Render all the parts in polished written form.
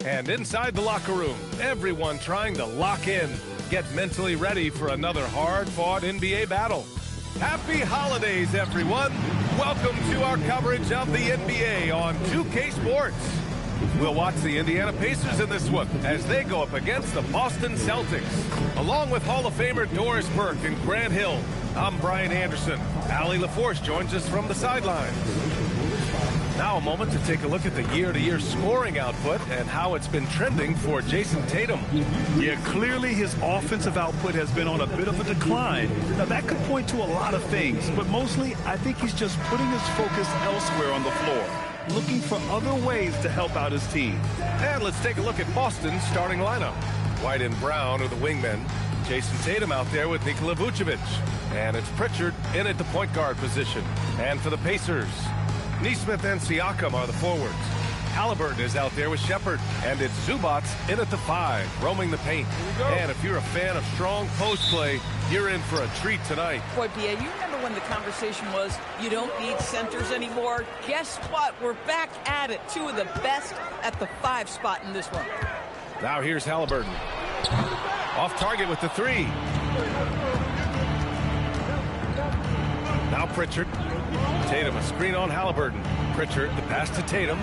And inside the locker room, everyone trying to lock in, get mentally ready for another hard-fought NBA battle. Happy holidays, everyone. Welcome to our coverage of the NBA on 2K Sports. We'll watch the Indiana Pacers in this one as they go up against the Boston Celtics. Along with Hall of Famer Doris Burke and Grant Hill, I'm Brian Anderson. Allie LaForce joins us from the sidelines. Now a moment to take a look at the year-to-year scoring output and how it's been trending for Jason Tatum. Yeah, clearly his offensive output has been on a bit of a decline. Now that could point to a lot of things, but mostly I think he's just putting his focus elsewhere on the floor, looking for other ways to help out his team. And let's take a look at Boston's starting lineup. White and Brown are the wingmen. Jason Tatum out there with Nikola Vucevic. And it's Pritchard in at the point guard position. And for the Pacers, Nesmith and Siakam are the forwards. Halliburton is out there with Shepard. And it's Zubac in at the 5, roaming the paint. And if you're a fan of strong post play, you're in for a treat tonight. Boy, B.A., you remember when the conversation was, you don't need centers anymore? Guess what? We're back at it. Two of the best at the 5 spot in this one. Now here's Halliburton. Off target with the 3. Now Pritchard. Tatum, a screen on Halliburton. Pritchard, the pass to Tatum.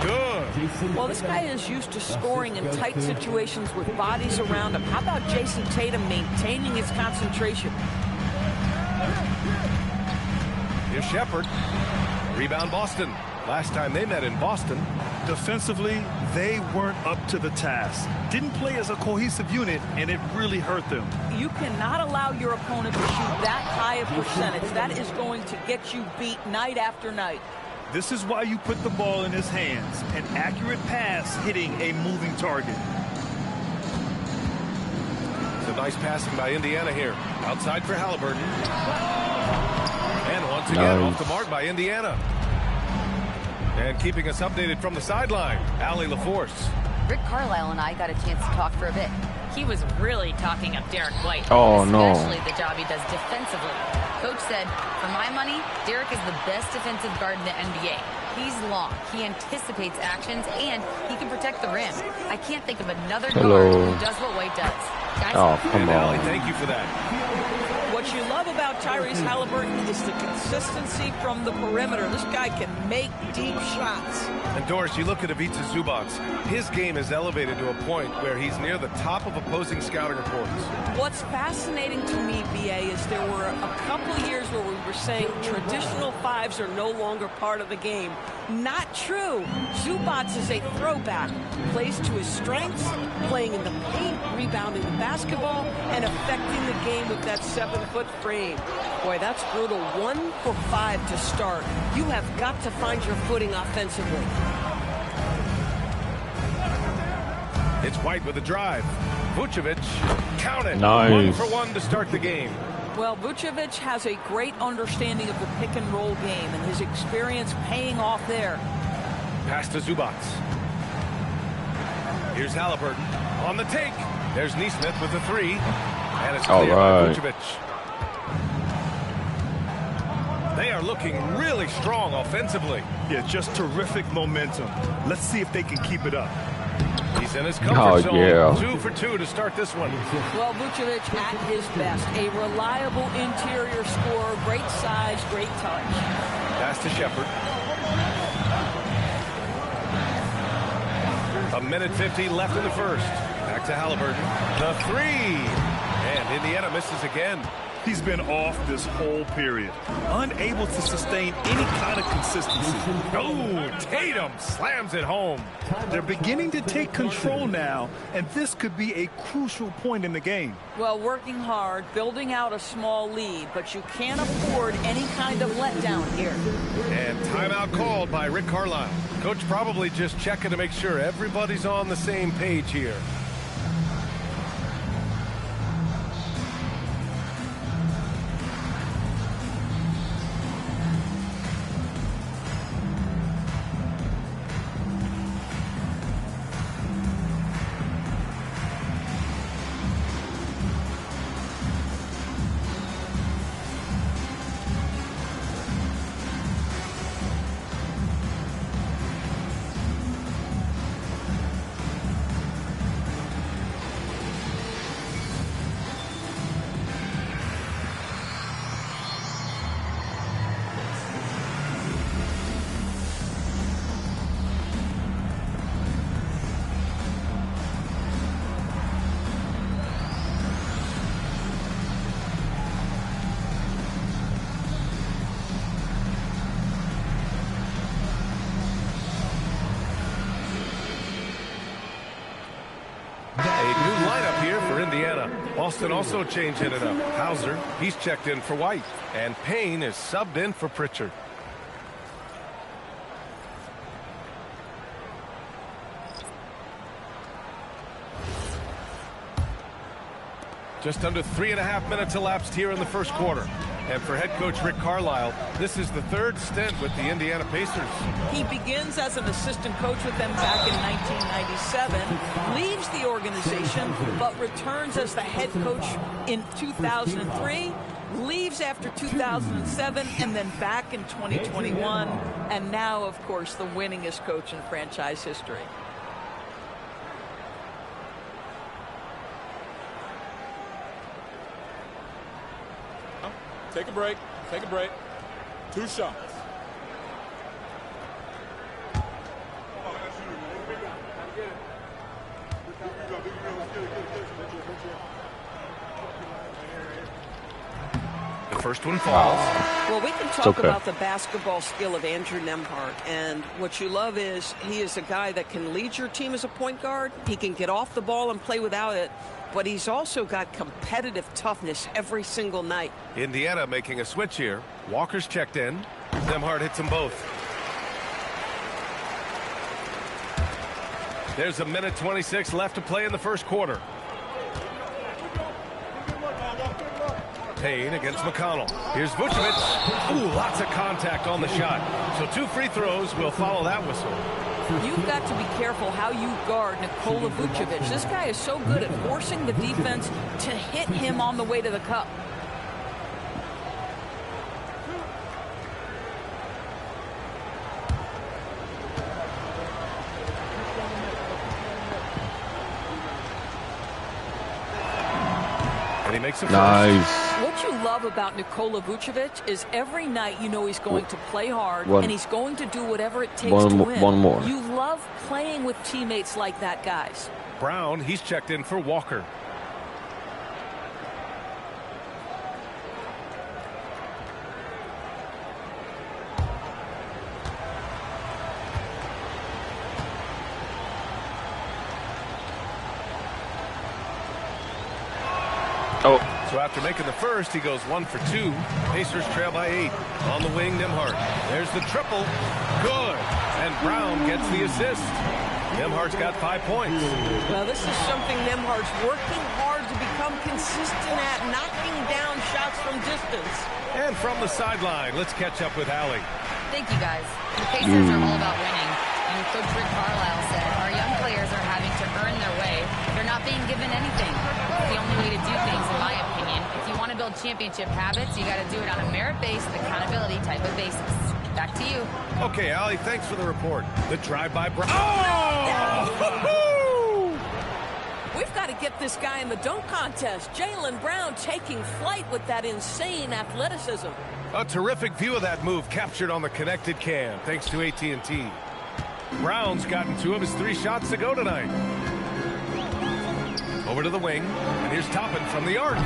Good. Well, this guy is used to scoring in tight situations with bodies around him. How about Jason Tatum maintaining his concentration? Here's Shepard. Rebound Boston. Last time they met in Boston. Defensively, they weren't up to the task. Didn't play as a cohesive unit, and it really hurt them. You cannot allow your opponent to shoot that high a percentage. That is going to get you beat night after night. This is why you put the ball in his hands. An accurate pass hitting a moving target. It's a nice passing by Indiana here. Outside for Halliburton. And once again, off the mark by Indiana. And keeping us updated from the sideline, Allie LaForce. Rick Carlisle and I got a chance to talk for a bit. He was really talking up Derek White. Oh, no. Especially the job he does defensively. Coach said, for my money, Derek is the best defensive guard in the NBA. He's long, he anticipates actions, and he can protect the rim. I can't think of another guard who does what White does. Guys, come on. Allie, thank you for that. What you love about Tyrese Halliburton is the consistency from the perimeter. This guy can make deep shots. And Doris, you look at Ivica Zubac. His game is elevated to a point where he's near the top of opposing scouting reports. What's fascinating to me, B.A., is there were a couple of years where we were saying traditional 5s are no longer part of the game. Not true. Zubac is a throwback. Plays to his strengths, playing in the paint, rebounding the basketball, and affecting the game with that 7-foot frame. Boy, that's brutal. 1 for 5 to start. You have got to find your footing offensively. It's White with a drive. Vucevic, count it. Nice. 1 for 1 to start the game. Well, Vucevic has a great understanding of the pick-and-roll game, and his experience paying off there. Pass to Zubac. Here's Halliburton on the take. There's Nesmith with the 3. And it's clear by Vucevic. They are looking really strong offensively. Yeah, just terrific momentum. Let's see if they can keep it up. He's in his comfort zone. Yeah. 2 for 2 to start this one. Well, Vucevic at his best. A reliable interior scorer. Great size, great touch. Pass to Shepard. 1:50 left in the first. Back to Halliburton. The 3. And Indiana misses again. He's been off this whole period. Unable to sustain any kind of consistency. Oh, Tatum slams it home. They're beginning to take control now, and this could be a crucial point in the game. Well, working hard, building out a small lead, but you can't afford any kind of letdown here. And timeout called by Rick Carlisle. Coach probably just checking to make sure everybody's on the same page here. Boston also changing it up. Hauser, he's checked in for White. And Payne is subbed in for Pritchard. Just under 3.5 minutes elapsed here in the first quarter. And for head coach Rick Carlisle, this is the third stint with the Indiana Pacers. He begins as an assistant coach with them back in 1997, leaves the organization, but returns as the head coach in 2003, leaves after 2007, and then back in 2021, and now, of course, the winningest coach in franchise history. Take a break. Take a break. 2 shots. The first one falls. Well, we can talk about the basketball skill of Andrew Nembhard, and what you love is he is a guy that can lead your team as a point guard. He can get off the ball and play without it, but he's also got competitive toughness every single night. Indiana making a switch here. Walker's checked in. Nembhard hits them both. There's a minute 26 left to play in the first quarter. Payne against McConnell. Here's Vucevic. Ooh, lots of contact on the shot. So 2 free throws will follow that whistle. You've got to be careful how you guard Nikola Vucevic. This guy is so good at forcing the defense to hit him on the way to the cup. And he makes a first. Nice. What you love about Nikola Vucevic is every night you know he's going to play hard and he's going to do whatever it takes to win. One more. You love playing with teammates like that, guys. Brown, he's checked in for Walker. Oh. So after making the first, he goes 1 for 2. Pacers trail by 8. On the wing, Nembhard. There's the triple. Good. And Brown gets the assist. Nembhard's got 5 points. Well, this is something Nembhard's working hard to become consistent at, knocking down shots from distance. And from the sideline, let's catch up with Allie. Thank you, guys. The Pacers are all about winning. And Coach Rick Carlisle said our young players are having to earn their way. They're not being given anything. It's the only way to do things, in my opinion. If you want to build championship habits, you got to do it on a merit-based, accountability type of basis. Back to you. Okay, Allie, thanks for the report. The drive by Brown. Oh! We've got to get this guy in the dunk contest. Jaylen Brown taking flight with that insane athleticism. A terrific view of that move captured on the connected cam, thanks to AT&T. Brown's gotten 2 of his 3 shots to go tonight. Over to the wing, and here's Toppin from the arc.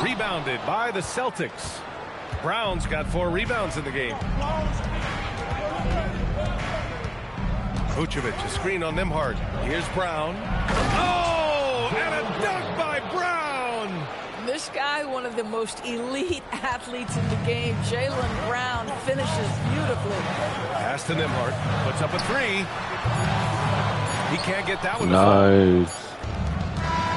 Rebounded by the Celtics. Brown's got 4 rebounds in the game. Vucevic, a screen on Nembhard. Here's Brown. Oh, and a dunk by Brown! This guy, one of the most elite athletes in the game, Jaylen Brown, finishes beautifully. Pass to Nembhard, puts up a 3. He can't get that one. Nice.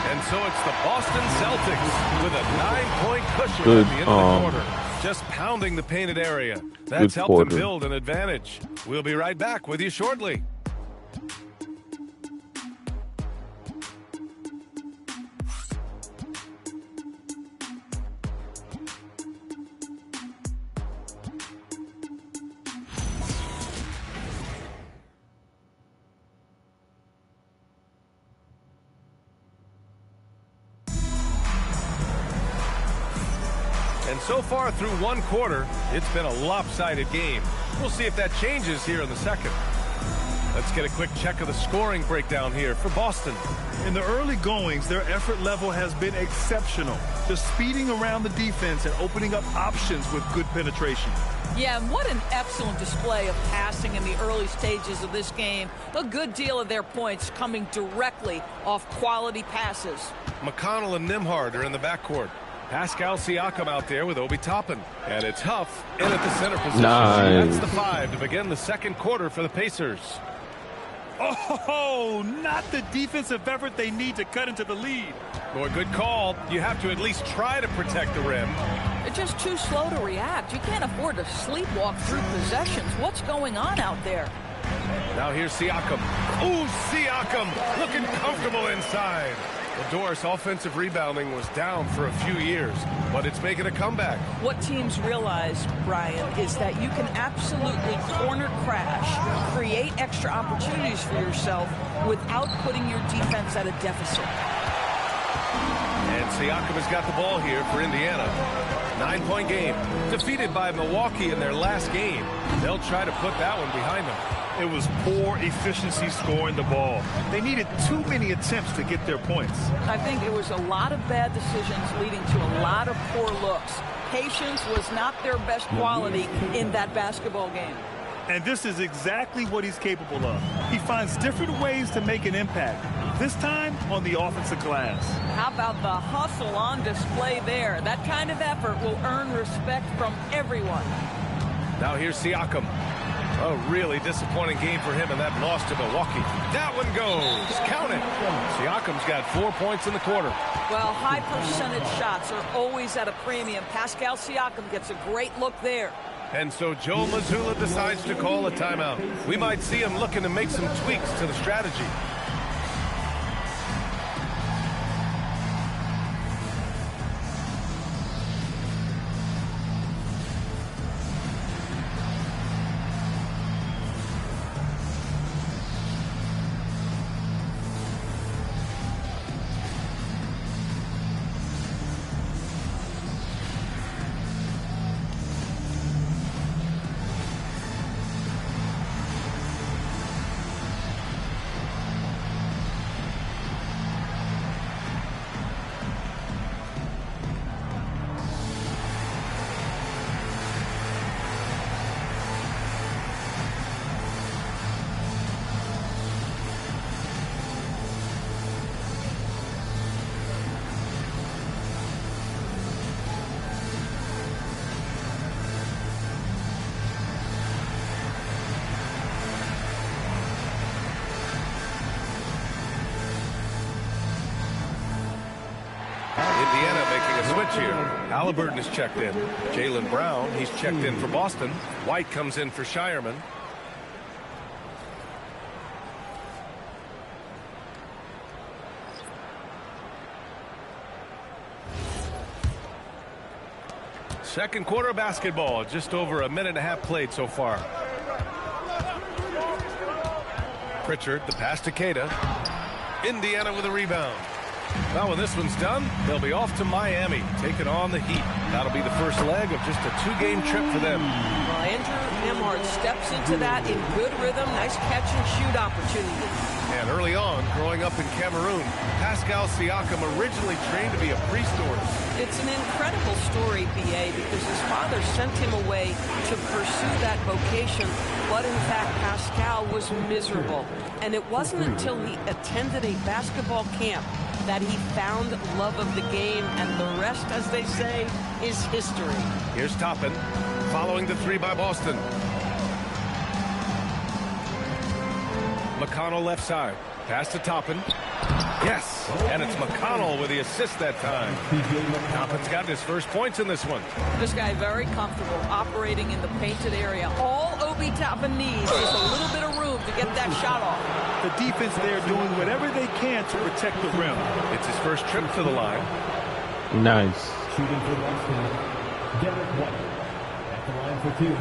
And so it's the Boston Celtics with a 9-point cushion Good, at the end of the quarter. Just pounding the painted area. That's helped them build an advantage. We'll be right back with you shortly. And so far through 1 quarter, it's been a lopsided game. We'll see if that changes here in the second. Let's get a quick check of the scoring breakdown here for Boston. In the early goings, their effort level has been exceptional. Just speeding around the defense and opening up options with good penetration. Yeah, and what an excellent display of passing in the early stages of this game. A good deal of their points coming directly off quality passes. McConnell and Nembhard are in the backcourt. Pascal Siakam out there with Obi Toppin. And it's Huff in at the center position. Nice. That's the 5 to begin the second quarter for the Pacers. Oh, not the defensive effort they need to cut into the lead. Boy, good call. You have to at least try to protect the rim. They're just too slow to react. You can't afford to sleepwalk through possessions. What's going on out there? Now here's Siakam. Ooh, Siakam looking comfortable inside. Well, Doris, offensive rebounding was down for a few years, but it's making a comeback. What teams realize, Brian, is that you can absolutely corner crash, create extra opportunities for yourself without putting your defense at a deficit. And Siakam has got the ball here for Indiana. 9-point game. Defeated by Milwaukee in their last game. They'll try to put that one behind them. It was poor efficiency scoring the ball. They needed too many attempts to get their points. I think it was a lot of bad decisions leading to a lot of poor looks. Patience was not their best quality in that basketball game. And this is exactly what he's capable of. He finds different ways to make an impact, this time on the offensive glass. How about the hustle on display there? That kind of effort will earn respect from everyone. Now here's Siakam. A really disappointing game for him in that loss to Milwaukee. That one goes. Count it. Siakam's got 4 points in the quarter. Well, high percentage shots are always at a premium. Pascal Siakam gets a great look there. And so Joe Mazzulla decides to call a timeout. We might see him looking to make some tweaks to the strategy. Indiana making a switch here. Halliburton is checked in. Jaylen Brown, he's checked in for Boston. White comes in for Shireman. Second quarter basketball, just over a minute and a half played so far. Pritchard, the pass to Queta. Indiana with a rebound. Now when this one's done, they'll be off to Miami, taking on the Heat. That'll be the first leg of just a 2-game trip for them. Well, Andrew Nembhard steps into that in good rhythm. Nice catch and shoot opportunity. And early on, growing up in Cameroon, Pascal Siakam originally trained to be a priest order. It's an incredible story, B.A., because his father sent him away to pursue that vocation, but in fact, Pascal was miserable. And it wasn't until he attended a basketball camp that he found love of the game, and the rest, as they say, is history. Here's Toppin, following the 3 by Boston. McConnell left side. Pass to Toppin. Yes, and it's McConnell with the assist that time. Toppin's got his first points in this one. This guy very comfortable operating in the painted area. All Obi Toppin needs is a little bit of room to get that shot off. The defense there doing whatever they can to protect the rim. It's his first trip to the line. Nice. Shooting for Boston, Derek White at the line for 2.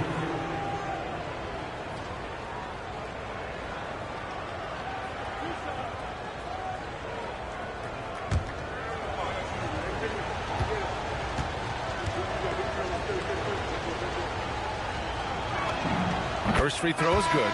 First free throw is good.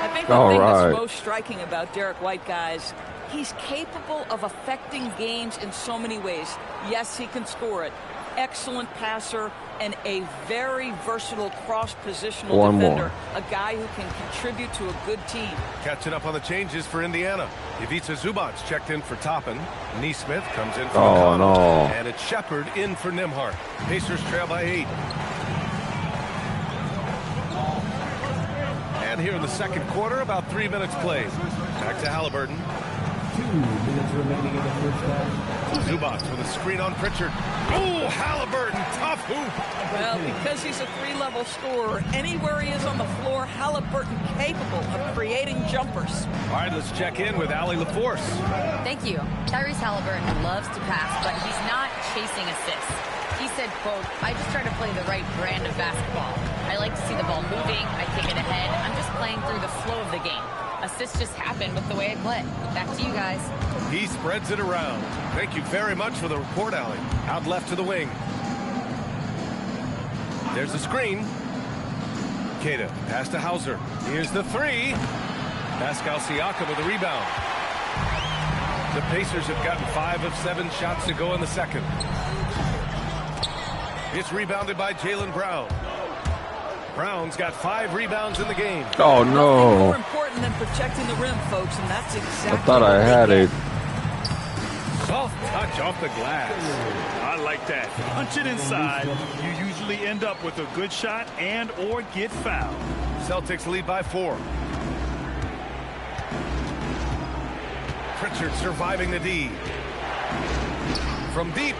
I think the thing that's most striking about Derek White, guys, he's capable of affecting games in so many ways. Yes, he can score it. Excellent passer and a very versatile cross-positional defender. A guy who can contribute to a good team. Catching up on the changes for Indiana. Ivica Zubac checked in for Toppin. Neesmith comes in for McConnell. And it's Shepard in for Nembhard. Pacers trail by 8. And here in the second quarter, about 3 minutes played. Back to Halliburton. 2 minutes remaining in the first half. Zubac with a screen on Pritchard. Oh, Halliburton, tough hoop. Well, because he's a 3-level scorer, anywhere he is on the floor, Halliburton capable of creating jumpers. All right, let's check in with Allie LaForce. Thank you. Tyrese Halliburton loves to pass, but he's not chasing assists. He said, quote, I just try to play the right brand of basketball. I like to see the ball moving. I take it ahead. I'm just playing through the flow of the game. Assists just happen with the way I play. Back to you guys. He spreads it around. Thank you very much for the report, Allie. Out left to the wing. There's the screen. Queta, pass to Hauser. Here's the 3. Pascal Siakam with the rebound. The Pacers have gotten 5 of 7 shots to go in the second. It's rebounded by Jaylen Brown. Brown's got 5 rebounds in the game. Oh, no. Nothing more important than protecting the rim, folks, and that's exactly I thought I had it. Soft touch off the glass. I like that. Punch it inside. You usually end up with a good shot and or get fouled. Celtics lead by 4. Pritchard surviving the D. From deep.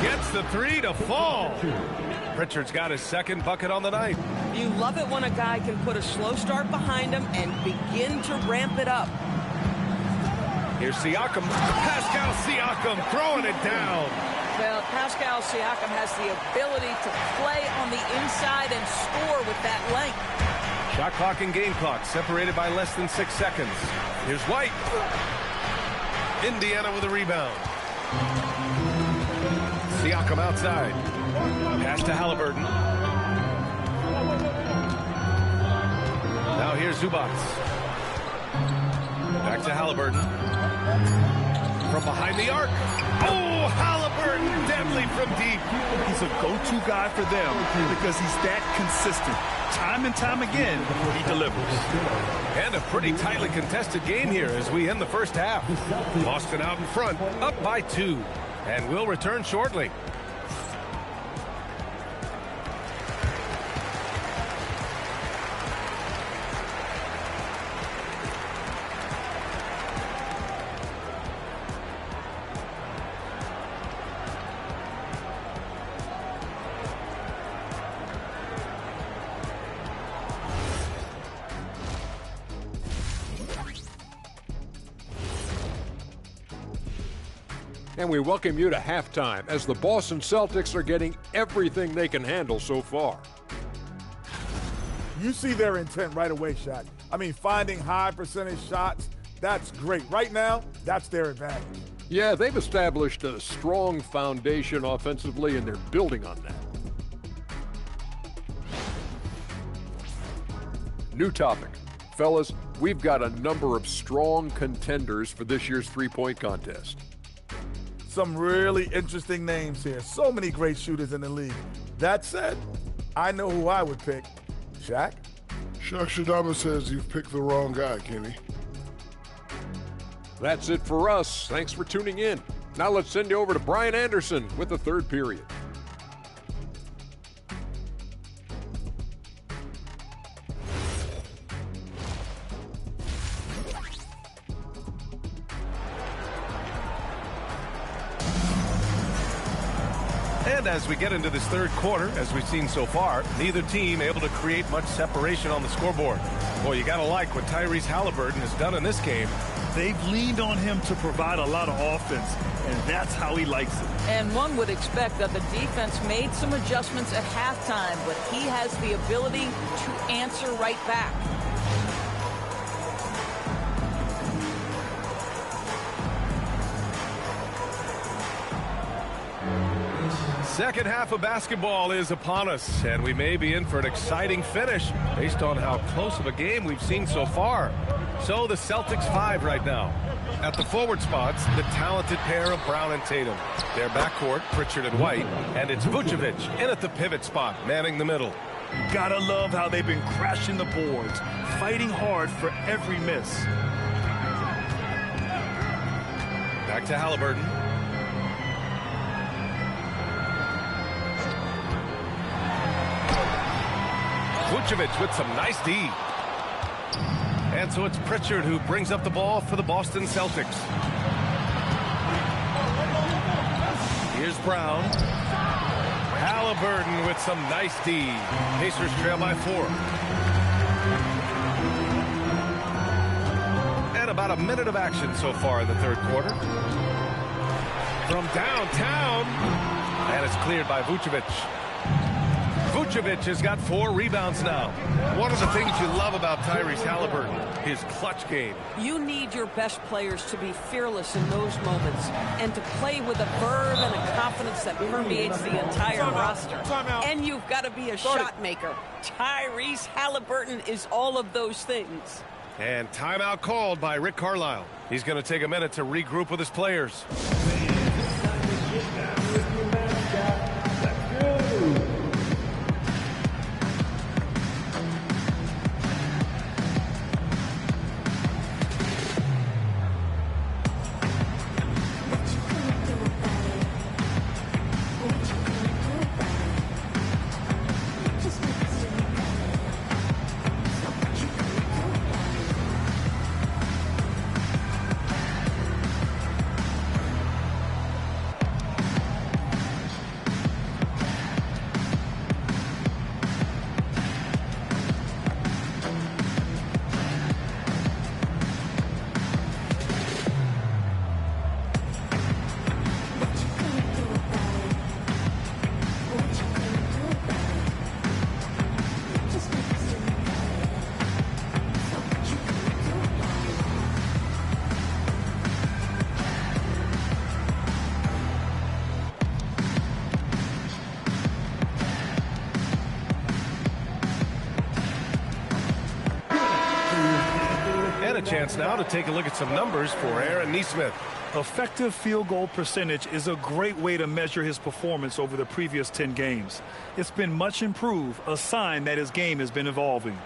Gets the 3 to fall. Pritchard's got his second bucket on the night. You love it when a guy can put a slow start behind him and begin to ramp it up. Here's Siakam. Pascal Siakam throwing it down. Well, Pascal Siakam has the ability to play on the inside and score with that length. Shot clock and game clock separated by less than 6 seconds. Here's White. Indiana with a rebound. Siakam outside. Pass to Halliburton. Now here's Zubac. Back to Halliburton. From behind the arc. Oh, Halliburton deadly from deep. He's a go-to guy for them because he's that consistent. Time and time again, he delivers. And a pretty tightly contested game here as we end the first half. Boston out in front, up by 2. And we'll return shortly. And we welcome you to halftime as the Boston Celtics are getting everything they can handle so far. You see their intent right away, Shaq. I mean, finding high percentage shots, that's great. Right now, that's their advantage. Yeah, they've established a strong foundation offensively, and they're building on that. New topic. Fellas, we've got a number of strong contenders for this year's three-point contest. Some really interesting names here. So many great shooters in the league. That said, I know who I would pick. Shaq? Shaq Shadama says you've picked the wrong guy, Kenny. That's it for us. Thanks for tuning in. Now let's send you over to Brian Anderson with the third period. And as we get into this third quarter, as we've seen so far, neither team able to create much separation on the scoreboard. Boy, you got to like what Tyrese Halliburton has done in this game. They've leaned on him to provide a lot of offense, and that's how he likes it. And one would expect that the defense made some adjustments at halftime, but he has the ability to answer right back. Second half of basketball is upon us, and we may be in for an exciting finish based on how close of a game we've seen so far. So the Celtics 5 right now. At the forward spots, the talented pair of Brown and Tatum. Their backcourt, Pritchard and White, and it's Vucevic in at the pivot spot, manning the middle. Gotta love how they've been crashing the boards, fighting hard for every miss. Back to Halliburton. Vucevic with some nice D. And so it's Pritchard who brings up the ball for the Boston Celtics. Here's Brown. Halliburton with some nice D. Pacers trail by 4. And about a minute of action so far in the third quarter. From downtown. And it's cleared by Vucevic. Vucevic has got 4 rebounds now. One of the things you love about Tyrese Halliburton, his clutch game. You need your best players to be fearless in those moments and to play with a verve and a confidence that permeates the entire roster. And you've got to be a shot maker. Tyrese Halliburton is all of those things. And timeout called by Rick Carlisle. He's going to take a minute to regroup with his players. Chance now to take a look at some numbers for Aaron Nesmith. Effective field goal percentage is a great way to measure his performance over the previous 10 games. It's been much improved, a sign that his game has been evolving.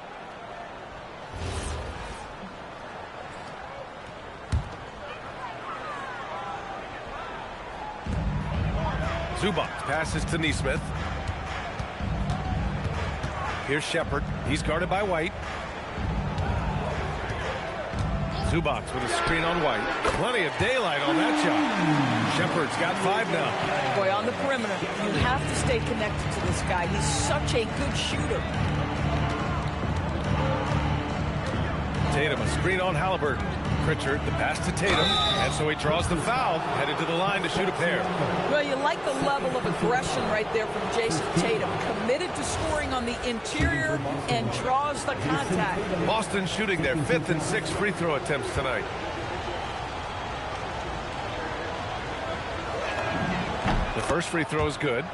Zubac passes to Nesmith. Here's Shepard. He's guarded by White. Zubac with a screen on White. Plenty of daylight on that shot. Shepard's got 5 now. Boy, on the perimeter, you have to stay connected to this guy. He's such a good shooter. Tatum, a screen on Halliburton. Pritchard, the pass to Tatum, and so he draws the foul, headed to the line to shoot a pair. Well, you like the level of aggression right there from Jason Tatum. Committed to scoring on the interior and draws the contact. Boston shooting their 5th and 6th free throw attempts tonight. The first free throw is good.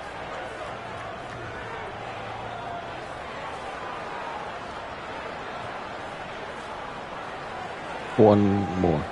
One more.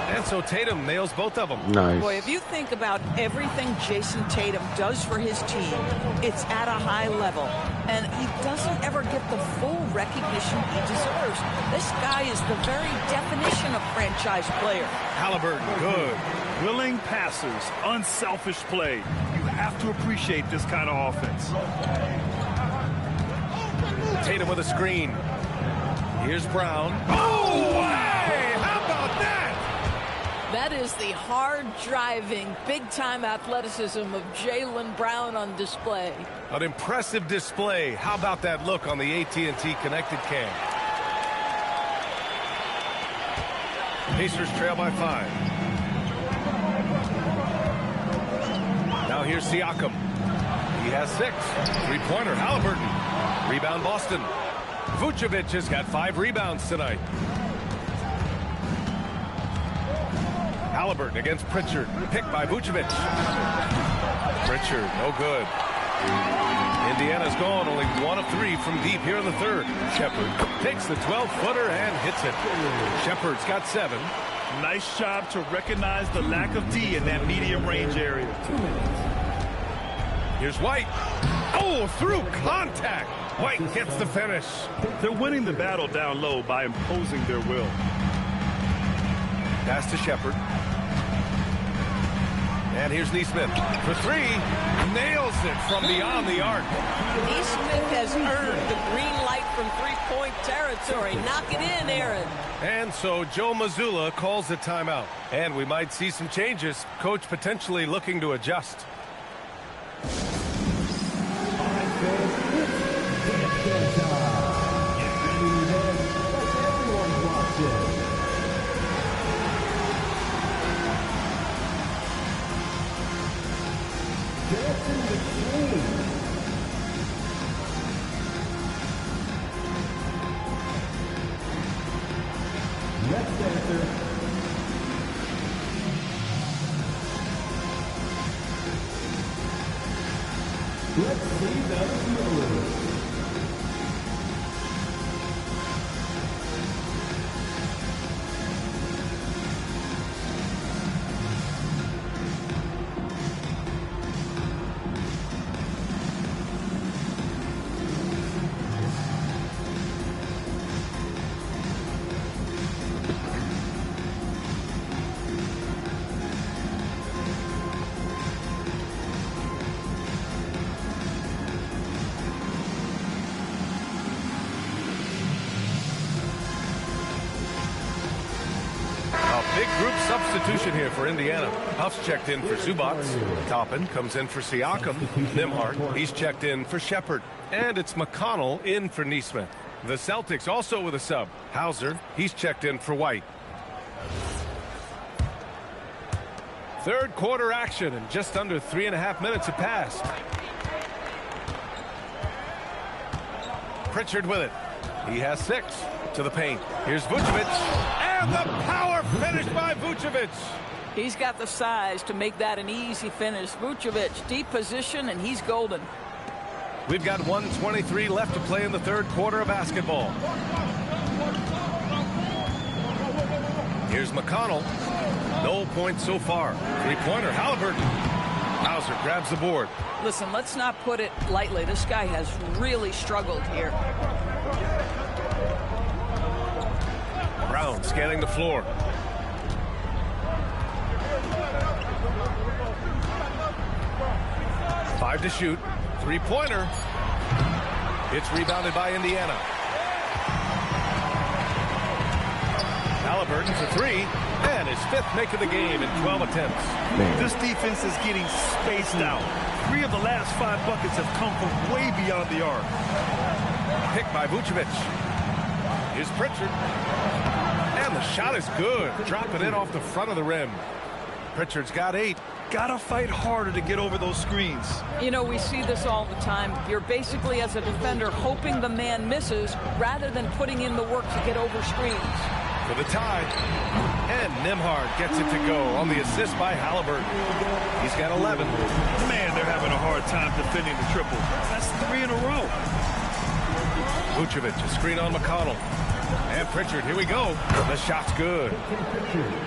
And so Tatum nails both of them. Nice. Boy, if you think about everything Jason Tatum does for his team, it's at a high level. And he doesn't ever get the full recognition he deserves. This guy is the very definition of franchise player. Halliburton, good. Willing passes, unselfish play. You have to appreciate this kind of offense. Tatum with a screen. Here's Brown. Oh, hey! How about that? That is the hard-driving, big-time athleticism of Jaylen Brown on display. An impressive display. How about that look on the AT&T connected cam? Pacers trail by 5. Now here's Siakam. He has 6. Three-pointer, Halliburton. Rebound Boston. Vucevic has got 5 rebounds tonight. Halliburton against Pritchard. Picked by Vucevic. Pritchard, no good. Indiana's gone only 1 of 3 from deep here in the third. Shepherd takes the 12-footer and hits it. Shepherd's got 7. Nice job to recognize the lack of D in that medium range area. Here's White. Oh, through contact. White gets the finish. They're winning the battle down low by imposing their will. Pass to Shepherd. And here's Neesmith for 3. Nails it from beyond the arc. Neesmith has earned the green light from three-point territory. Knock it in, Aaron. And so Joe Mazzulla calls a timeout. And we might see some changes. Coach potentially looking to adjust. Let's see the field. Big group substitution here for Indiana. Huff's checked in for Zubac. Toppin comes in for Siakam. Nembhard, he's checked in for Shepherd. And it's McConnell in for Neesmith. The Celtics also with a sub. Hauser, he's checked in for White. Third quarter action, and just under 3.5 minutes have passed. Pritchard with it. He has 6 to the paint. Here's Vucevic. And the power finish by Vucevic. He's got the size to make that an easy finish. Vucevic, deep position, and he's golden. We've got 1:23 left to play in the third quarter of basketball. Here's McConnell. No points so far. Three-pointer, Halliburton. Hauser grabs the board. Listen, let's not put it lightly. This guy has really struggled here. Brown scanning the floor. Five to shoot. Three-pointer. It's rebounded by Indiana. Halliburton for 3. And his 5th make of the game in 12 attempts. This defense is getting spaced out. 3 of the last 5 buckets have come from way beyond the arc. Picked by Vucevic. Here's Pritchard. And the shot is good. Dropping in off the front of the rim. Pritchard's got 8. Gotta fight harder to get over those screens. You know, we see this all the time. You're basically, as a defender, hoping the man misses rather than putting in the work to get over screens. For the tie. And Nembhard gets it to go on the assist by Halliburton. He's got 11. Man, they're having a hard time defending the triple. That's 3 in a row. Vucevic, a screen on McConnell. And Pritchard, here we go. The shot's good.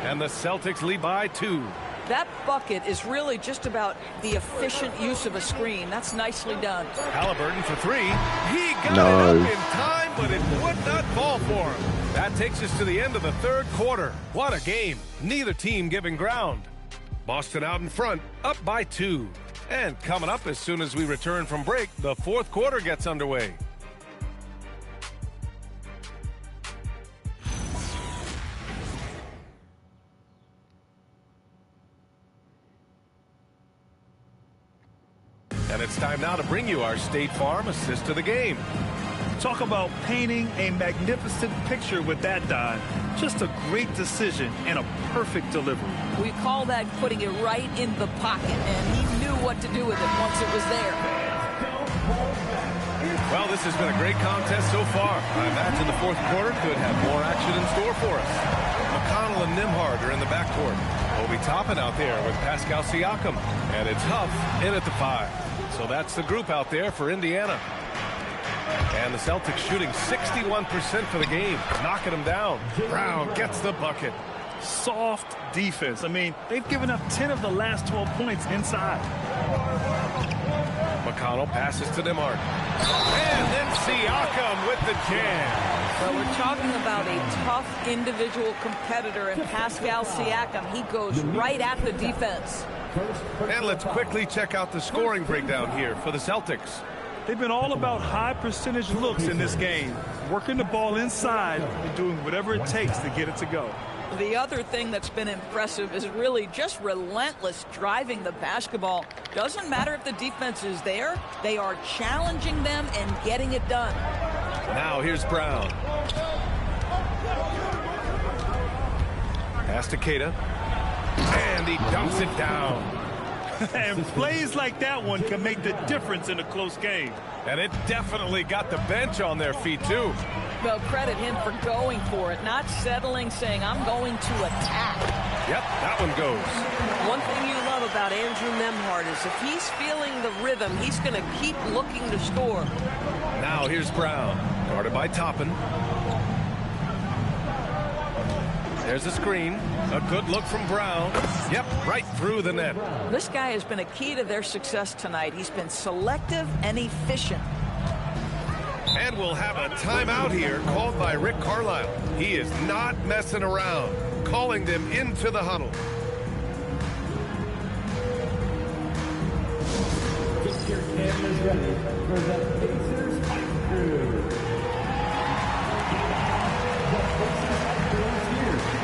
And the Celtics lead by 2. That bucket is really just about the efficient use of a screen. That's nicely done. Halliburton for 3. He got it up in time, but it would not fall for him. That takes us to the end of the third quarter. What a game. Neither team giving ground. Boston out in front, up by 2. And coming up as soon as we return from break, the fourth quarter gets underway. And it's time now to bring you our State Farm assist to the game. Talk about painting a magnificent picture with that dive. Just a great decision and a perfect delivery. We call that putting it right in the pocket, and he knew what to do with it once it was there. Well, this has been a great contest so far. I imagine the fourth quarter could have more action in store for us. McConnell and Nembhard are in the backcourt. Obi Toppin out there with Pascal Siakam. And it's Huff in at the 5. So that's the group out there for Indiana. And the Celtics shooting 61% for the game, knocking them down. Brown gets the bucket. Soft defense. I mean, they've given up 10 of the last 12 points inside. McConnell passes to Nembhard. And then Siakam with the jam. Well, we're talking about a tough individual competitor in Pascal Siakam. He goes right at the defense. And let's quickly check out the scoring breakdown here for the Celtics. They've been all about high percentage looks in this game, working the ball inside and doing whatever it takes to get it to go. The other thing that's been impressive is really just relentless driving the basketball. Doesn't matter if the defense is there, they are challenging them and getting it done. Now here's Brown. Pass to Keita. And he dumps it down. And plays like that one can make the difference in a close game. And it definitely got the bench on their feet, too. Well, credit him for going for it, not settling, saying, I'm going to attack. Yep, that one goes. One thing you love about Andrew Nembhard is if he's feeling the rhythm, he's going to keep looking to score. Now here's Brown, guarded by Toppin. There's a screen. A good look from Brown. Yep, right through the net. This guy has been a key to their success tonight. He's been selective and efficient. And we'll have a timeout here called by Rick Carlisle. He is not messing around, calling them into the huddle. Get your cameras ready for the Pacers Hype Crew. The Pacers Hype Crew is here.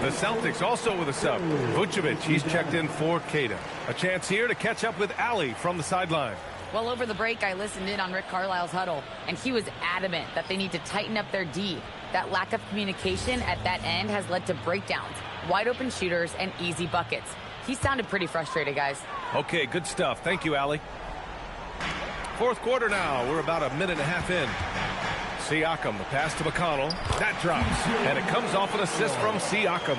The Celtics also with a sub. Vucevic, he's checked in for Keita. A chance here to catch up with Ali from the sideline. Well, over the break, I listened in on Rick Carlisle's huddle, and he was adamant that they need to tighten up their D. That lack of communication at that end has led to breakdowns, wide open shooters, and easy buckets. He sounded pretty frustrated, guys. Okay, good stuff. Thank you, Ali. Fourth quarter now. We're about a minute and a half in. Siakam, the pass to McConnell. That drops, and it comes off an assist from Siakam.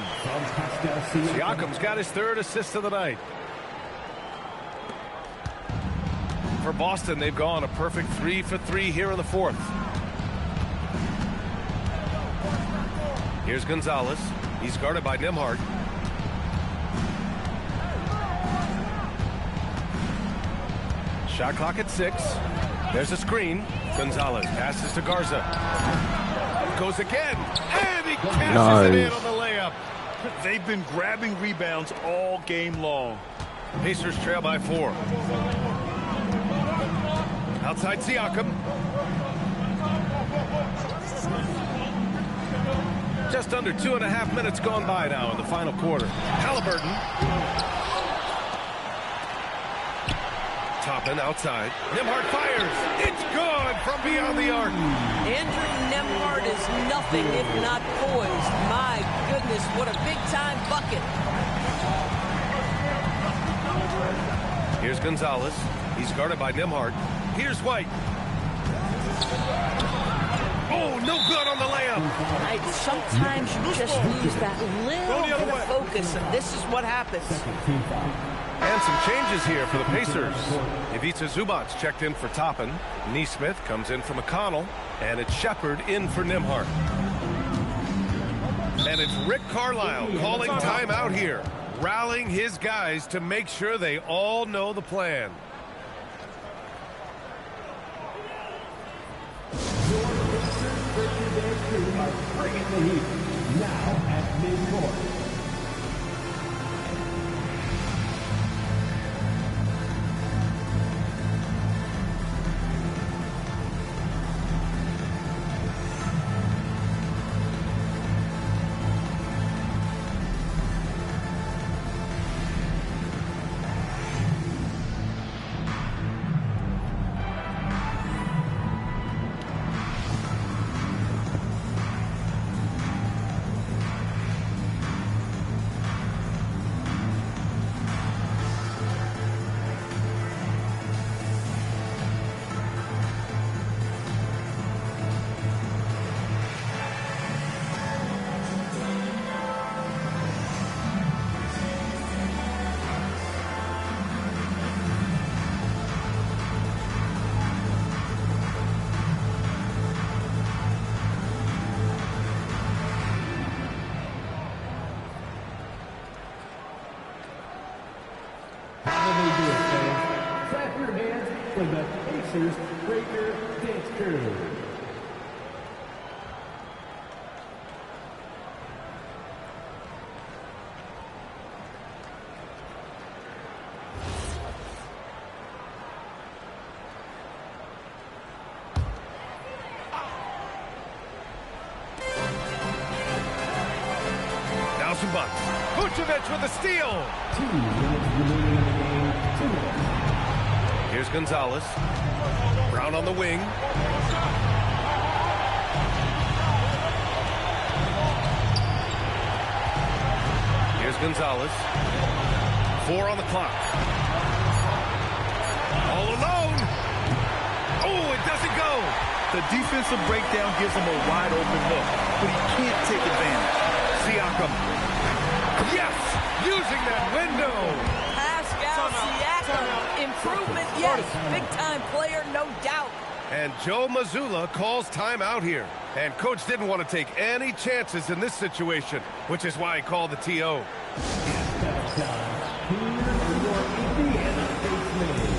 Siakam's got his third assist of the night. For Boston, they've gone a perfect 3 for 3 here in the fourth. Here's Gonzalez. He's guarded by Nembhard. Shot clock at 6. There's a screen. Gonzalez passes to Garza. Goes again. And he cashes it in on the layup. They've been grabbing rebounds all game long. Pacers trail by 4. Outside Siakam. Just under 2.5 minutes gone by now in the final quarter. Halliburton. Toppin outside. Nembhard fires. It's good from beyond the arc. Andrew Nembhard is nothing if not poised. My goodness, what a big-time bucket. Here's Gonzalez. He's guarded by Nembhard. Here's White. Oh, no good on the layup. Sometimes you just lose that little bit of focus, and this is what happens. And some changes here for the Pacers. Ivica Zubac checked in for Toppin. Neesmith comes in for McConnell. And it's Shepard in for Nembhard. And it's Rick Carlisle calling timeout here, rallying his guys to make sure they all know the plan. Bringing the heat now at midcourt. Clap your hands for the Pacers Breaker Dance Crew. Now Zubac. Vucevic with a steal. 2 minutes remaining in the game. 2 minutes. Here's Gonzalez. Brown on the wing. Here's Gonzalez. 4 on the clock. All alone. Oh, it doesn't go. The defensive breakdown gives him a wide open look, but he can't take advantage. Siakam. Yes! Using that window. Pascal Siakam. Improvement, yes. Big-time player, no doubt. And Joe Mazzulla calls timeout here. And coach didn't want to take any chances in this situation, which is why he called the TO. Here are your Indiana Pacers.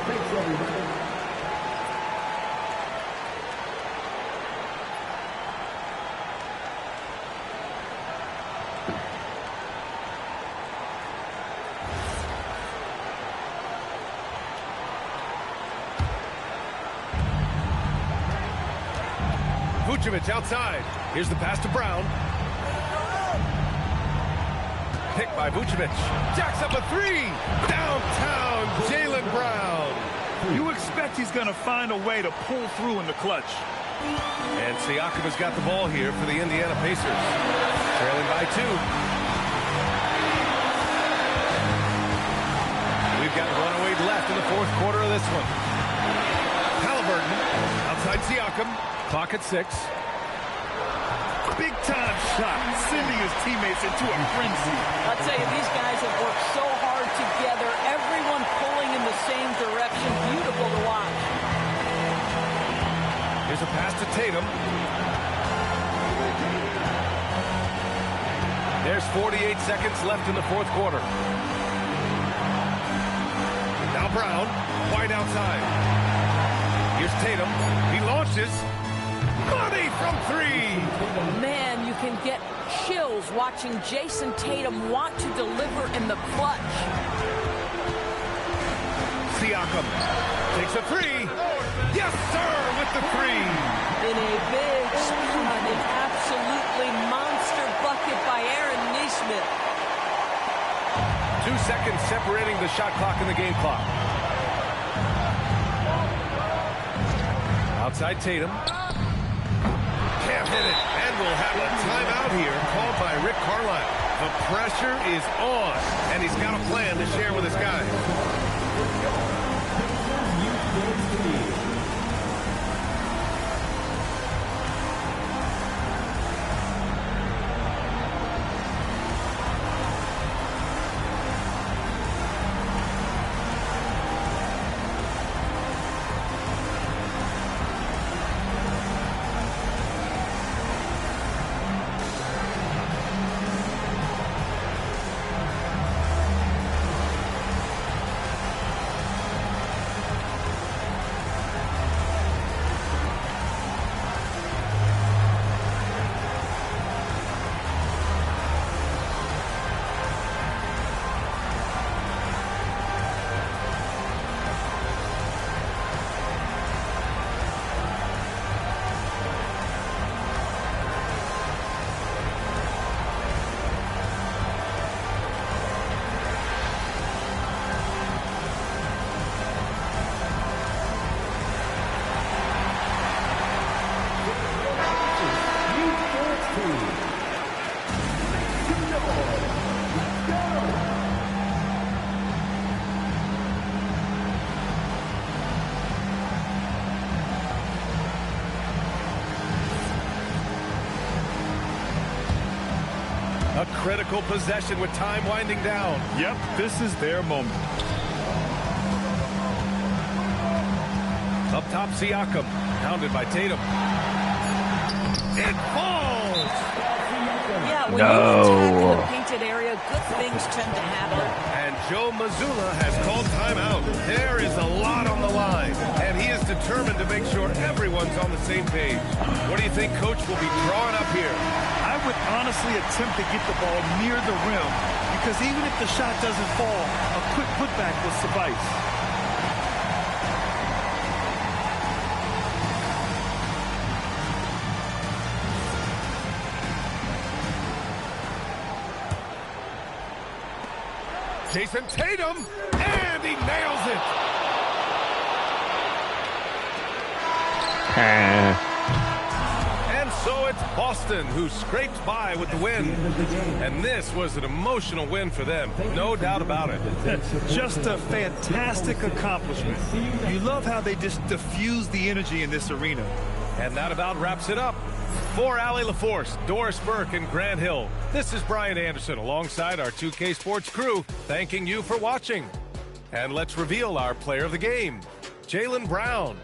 Thanks, everybody. Vucevic outside. Here's the pass to Brown. Picked by Vucevic. Jacks up a 3. Downtown, Jaylen Brown. You expect he's going to find a way to pull through in the clutch. And Siakam has got the ball here for the Indiana Pacers. Trailing by 2. We've got 1:08 left in the fourth quarter of this one. Halliburton outside Siakam. Clock at 6. Big-time shot, sending his teammates into a frenzy. I'll tell you, these guys have worked so hard together. Everyone pulling in the same direction. Beautiful to watch. Here's a pass to Tatum. There's 48 seconds left in the fourth quarter. Now Brown, wide outside. Here's Tatum. He launches. Money from three. Man, you can get chills watching Jason Tatum want to deliver in the clutch. Siakam takes a three. Yes, sir, with the three. In a big spot, an absolutely monster bucket by Aaron Nesmith. 2 seconds separating the shot clock and the game clock. Outside Tatum. Can't hit it. And we'll have a timeout here called by Rick Carlisle. The pressure is on, and he's got a plan to share with his guys. A critical possession with time winding down. Yep, this is their moment. Up top, Siakam, pounded by Tatum. It falls! Yeah, when you attack in the painted area, good things tend to happen. And Joe Mazzulla has called timeout. There is a lot on the line, and he is determined to make sure everyone's on the same page. What do you think Coach will be drawing up here? I would honestly attempt to get the ball near the rim, because even if the shot doesn't fall, a quick putback will suffice. Jason Tatum, and he nails it. And so it's Boston who scraped by with the win. And this was an emotional win for them, no doubt about it. Just a fantastic accomplishment. You love how they just diffuse the energy in this arena. And that about wraps it up. For Allie LaForce, Doris Burke, and Grant Hill, this is Brian Anderson alongside our 2K Sports crew, thanking you for watching. And let's reveal our player of the game, Jaylen Brown.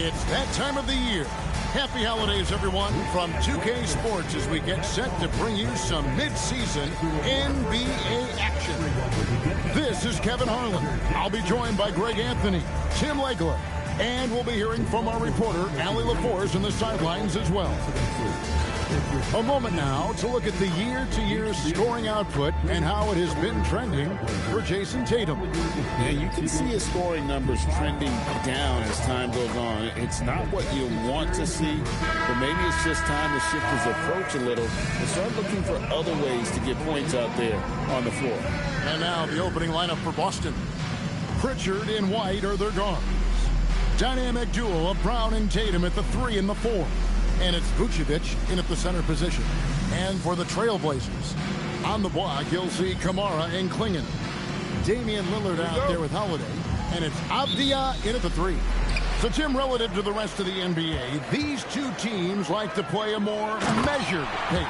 It's that time of the year. Happy holidays, everyone, from 2K Sports as we get set to bring you some mid-season NBA action. This is Kevin Harlan. I'll be joined by Greg Anthony, Tim Legler, and we'll be hearing from our reporter, Allie LaForce, in the sidelines as well. A moment now to look at the year-to-year scoring output and how it has been trending for Jason Tatum. Yeah, you can see his scoring numbers trending down as time goes on. It's not what you want to see, but maybe it's just time to shift his approach a little and start looking for other ways to get points out there on the floor. And now the opening lineup for Boston. Pritchard and White are their guards. Dynamic duo of Brown and Tatum at the 3 and the 4. And it's Vucevic in at the center position. And for the Trailblazers, on the block, you'll see Kamara and Klingon. Damian Lillard out there with Holiday. And it's Avdia in at the 3. So, Tim, relative to the rest of the NBA, these two teams like to play a more measured pace.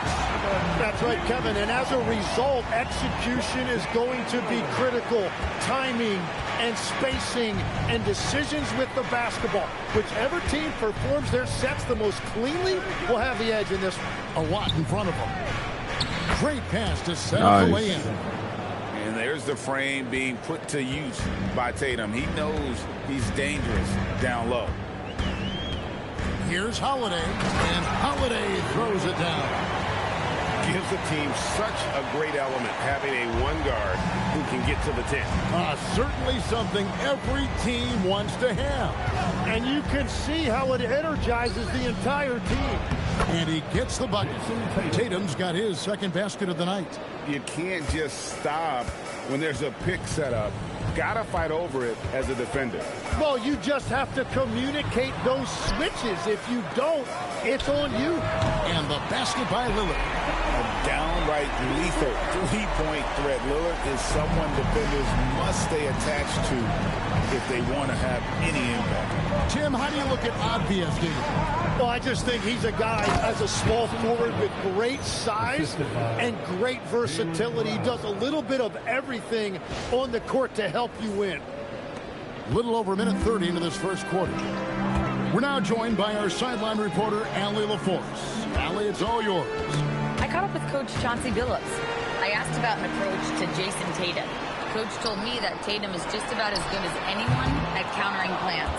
That's right, Kevin. And as a result, execution is going to be critical. Timing and spacing and decisions with the basketball. Whichever team performs their sets the most cleanly will have the edge in this one. A lot in front of them. Great pass to set up the lay-in. And there's the frame being put to use by Tatum. He knows he's dangerous down low. Here's Holiday, and Holiday throws it down. Gives the team such a great element, having a one guard who can get to the 10. Certainly something every team wants to have. And you can see how it energizes the entire team. And he gets the bucket. Tatum's got his second basket of the night. You can't just stop when there's a pick set up. Gotta fight over it as a defender. Well, you just have to communicate those switches. If you don't, it's on you. And the basket by Lillard. A downright lethal three-point threat. Lillard is someone defenders must stay attached to if they want to have any impact. Tim, how do you look at Avdia's game? Well, I just think he's a guy as a small forward with great size and great versatility. He does a little bit of everything on the court to help you win. Little over a minute 30 into this first quarter. We're now joined by our sideline reporter, Allie LaForce. Allie, it's all yours. I caught up with Coach Chauncey Billups. I asked about an approach to Jason Tatum. Coach told me that Tatum is just about as good as anyone at countering plans.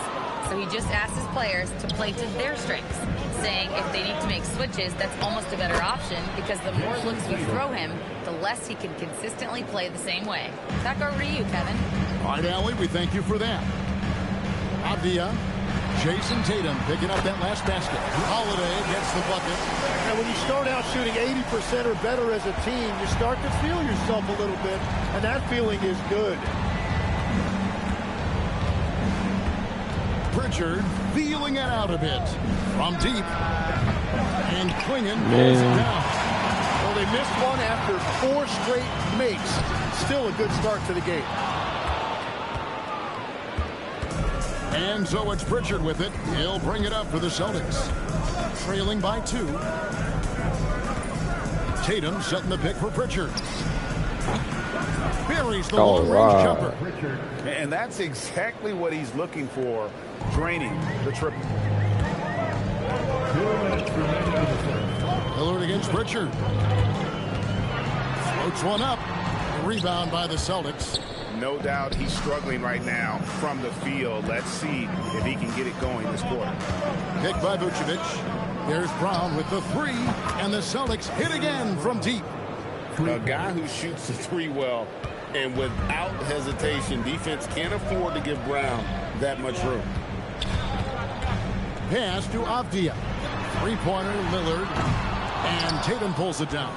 So he just asked his players to play to their strengths, saying if they need to make switches, that's almost a better option because the more looks we throw him, the less he can consistently play the same way. Back over to you, Kevin. All right, Allie, we thank you for that. Avdia, Jason Tatum picking up that last basket. Holiday gets the bucket. And when you start out shooting 80% or better as a team, you start to feel yourself a little bit, and that feeling is good. Pritchard feeling it out a bit from deep. And Klingon pulls it down. Well, they missed one after 4 straight makes. Still a good start to the game. And so it's Pritchard with it. He'll bring it up for the Celtics. Trailing by 2. Tatum setting the pick for Pritchard. Buries the long-range jumper. And that's exactly what he's looking for, draining the triple. Lillard against Pritchard. Floats one up. Rebound by the Celtics. No doubt he's struggling right now from the field. Let's see if he can get it going this quarter. Pick by Vucevic. There's Brown with the 3, and the Celtics hit again from deep. A guy who shoots the 3 well, and without hesitation, defense can't afford to give Brown that much room. Pass to Avdia. 3-pointer, Lillard, and Tatum pulls it down.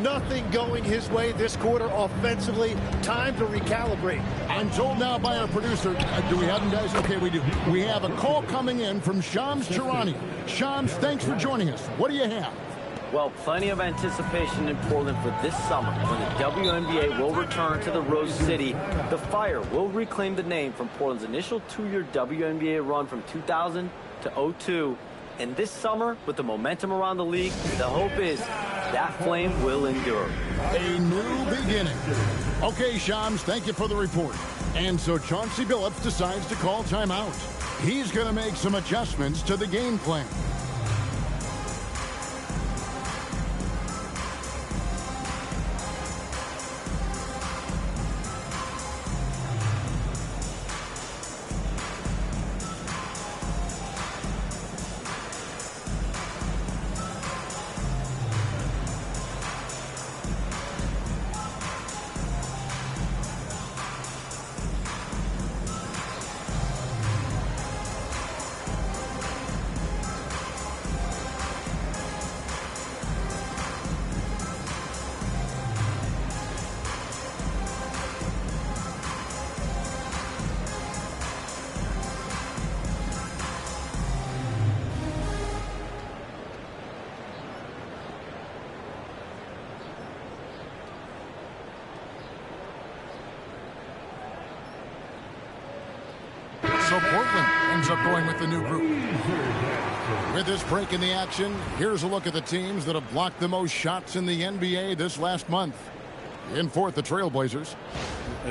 Nothing going his way this quarter offensively. Time to recalibrate. I'm told now by our producer, do we have him, guys? Okay, we do. We have a call coming in from Shams Charania. Shams, thanks for joining us. What do you have? Well, plenty of anticipation in Portland for this summer when the WNBA will return to the Rose City. The Fire will reclaim the name from Portland's initial 2-year WNBA run from 2000 to 2002. And this summer, with the momentum around the league, the hope is that flame will endure. A new beginning. Okay, Shams, thank you for the report. And so Chauncey Billups decides to call timeout. He's going to make some adjustments to the game plan. So Portland ends up going with the new group. With this break in the action, here's a look at the teams that have blocked the most shots in the NBA this last month. In fourth, the Trailblazers.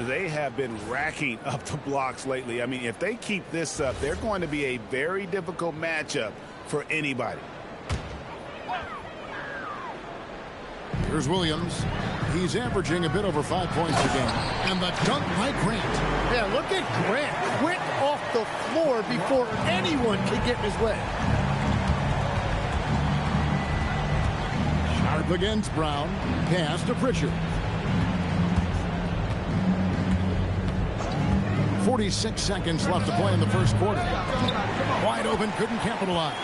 They have been racking up the blocks lately. I mean, if they keep this up, they're going to be a very difficult matchup for anybody. Here's Williams. He's averaging a bit over 5 points a game. And the dunk by Grant. Yeah, look at Grant. Quick off the floor before anyone can get in his way. Sharp against Brown. Pass to Pritchard. 46 seconds left to play in the first quarter. Wide open, couldn't capitalize.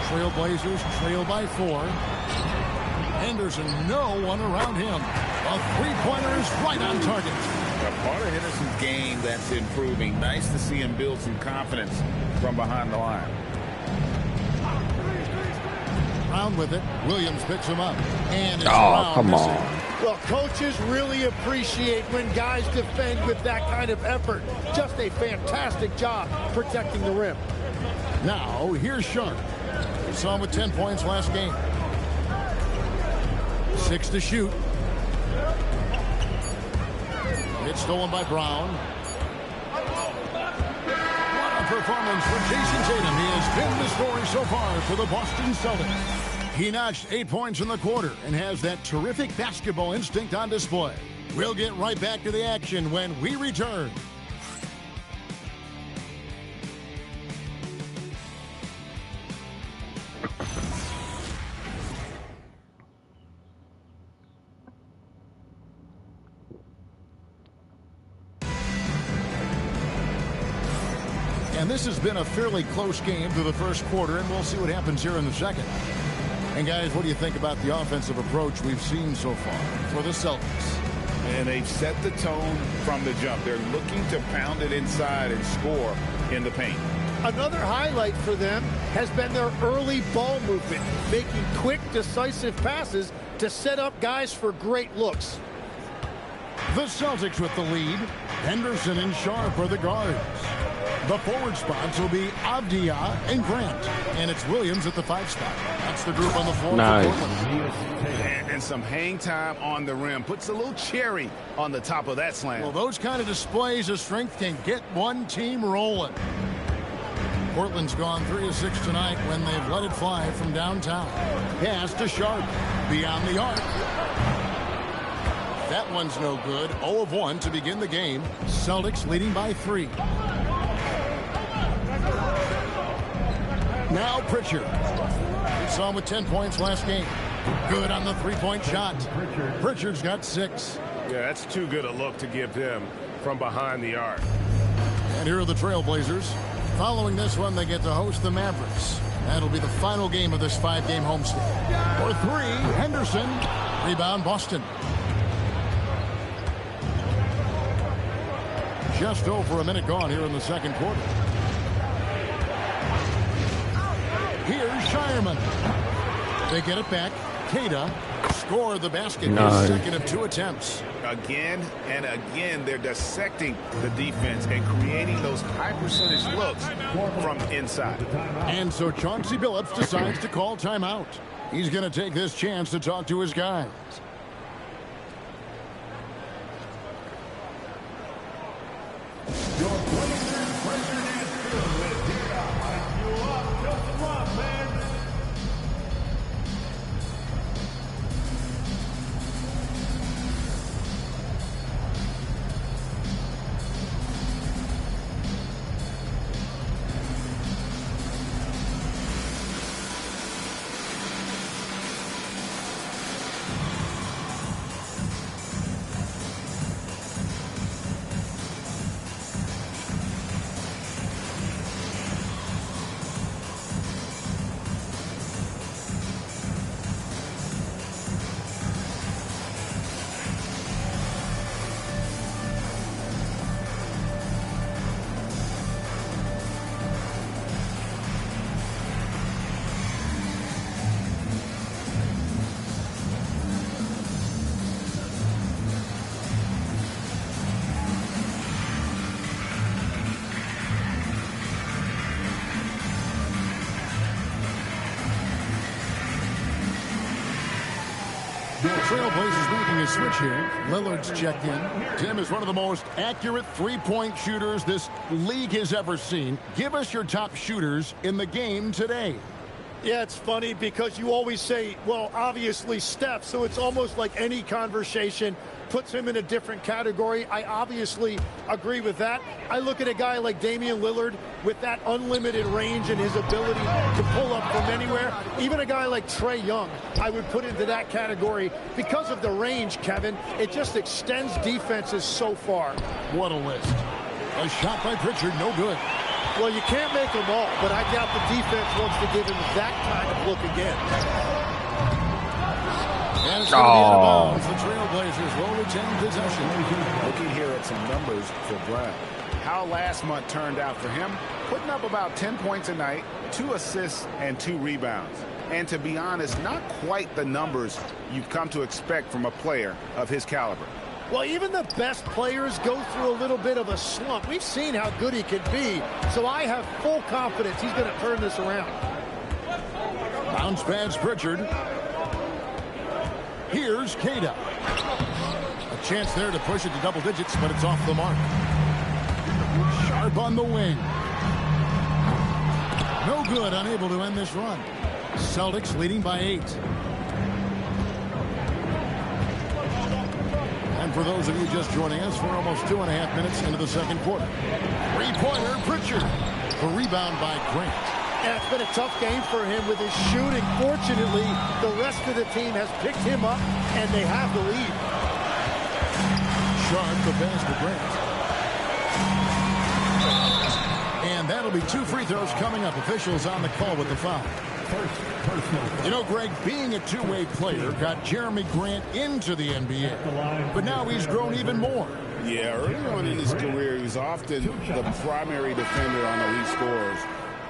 Trailblazers trail by 4. Henderson, no one around him. A three-pointer is right on target. A part of Henderson's game that's improving. Nice to see him build some confidence from behind the line. Brown with it. Williams picks him up. And it's come missing. on. Well, coaches really appreciate when guys defend with that kind of effort. Just a fantastic job protecting the rim. Now, here's Sharp. We saw him with 10 points last game. 6 to shoot. It's stolen by Brown. What a performance for Jason Tatum. He has been the story so far for the Boston Celtics. He notched 8 points in the quarter and has that terrific basketball instinct on display. We'll get right back to the action when we return. And this has been a fairly close game through the first quarter, and we'll see what happens here in the second. And guys, what do you think about the offensive approach we've seen so far for the Celtics? And they've set the tone from the jump. They're looking to pound it inside and score in the paint. Another highlight for them has been their early ball movement, making quick, decisive passes to set up guys for great looks. The Celtics with the lead. Henderson and Sharp are the guards. The forward spots will be Avdia and Grant. And it's Williams at the 5 spot. That's the group on the floor. Nice. And some hang time on the rim. Puts a little cherry on the top of that slam. Well, those kind of displays of strength can get one team rolling. Portland's gone 3 of 6 tonight when they've let it fly from downtown. Pass to Sharp. Beyond the arc. That one's no good. 0 of 1 to begin the game. Celtics leading by 3. Now Pritchard. We saw him with 10 points last game. Good on the three-point shot. Pritchard's got 6. Yeah, that's too good a look to give him from behind the arc. And here are the Trailblazers. Following this one, they get to host the Mavericks. That'll be the final game of this 5-game homestand. For 3, Henderson. Rebound, Boston. Just over a minute gone here in the second quarter. Here's Shireman. They get it back. Kada scored the basket. Nice. Second of 2 attempts. Again and again, they're dissecting the defense and creating those high percentage looks from inside. And so Chauncey Billups decides to call timeout. He's going to take this chance to talk to his guys. Trailblazers making a switch here. Lillard's checked in. Tim is one of the most accurate three-point shooters this league has ever seen. Give us your top shooters in the game today. Yeah, it's funny because you always say, well, obviously Steph, so it's almost like any conversation puts him in a different category. I obviously agree with that. I look at a guy like Damian Lillard with that unlimited range and his ability to pull up from anywhere. Even a guy like Trae Young, I would put into that category because of the range, Kevin. It just extends defenses so far. What a list. A shot by Pritchard, no good. Well, you can't make them all, but I doubt the defense wants to give him that kind of look again. And it's going to be out of bounds. The Trailblazers will retain possession. Looking here at some numbers for Brown. How last month turned out for him, putting up about 10 points a night, 2 assists, and 2 rebounds. And to be honest, not quite the numbers you've come to expect from a player of his caliber. Well, even the best players go through a little bit of a slump. We've seen how good he can be, so I have full confidence he's going to turn this around. Bounce pass Pritchard. Here's Cada. A chance there to push it to double digits, but it's off the mark. Sharp on the wing. No good, unable to end this run. Celtics leading by 8. And for those of you just joining us, we're almost 2.5 minutes into the second quarter. Three-pointer, Pritchard. A rebound by Grant. Yeah, it's been a tough game for him with his shooting. Fortunately, the rest of the team has picked him up, and they have the lead. Sharp, the pass to Grant. And that'll be 2 free throws coming up. Officials on the call with the foul. You know, Greg, being a two-way player got Jeremy Grant into the NBA, but now he's grown even more. Yeah, early on in his career, he was often the primary defender on elite scorers.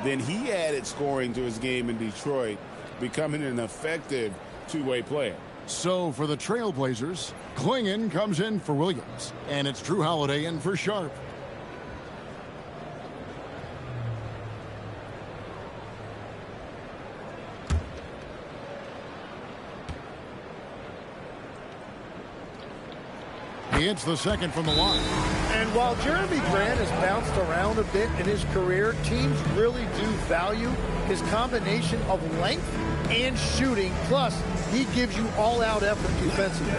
Then he added scoring to his game in Detroit, becoming an effective two-way player. So for the Trailblazers, Klingon comes in for Williams, and it's Drew Holiday in for Sharp. He hits the second from the line. And while Jeremy Grant has bounced around a bit in his career, teams really do value his combination of length and shooting. Plus, he gives you all-out effort defensively.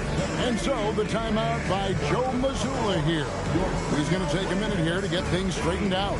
And so the timeout by Joe Mazzulla here. He's going to take a minute here to get things straightened out.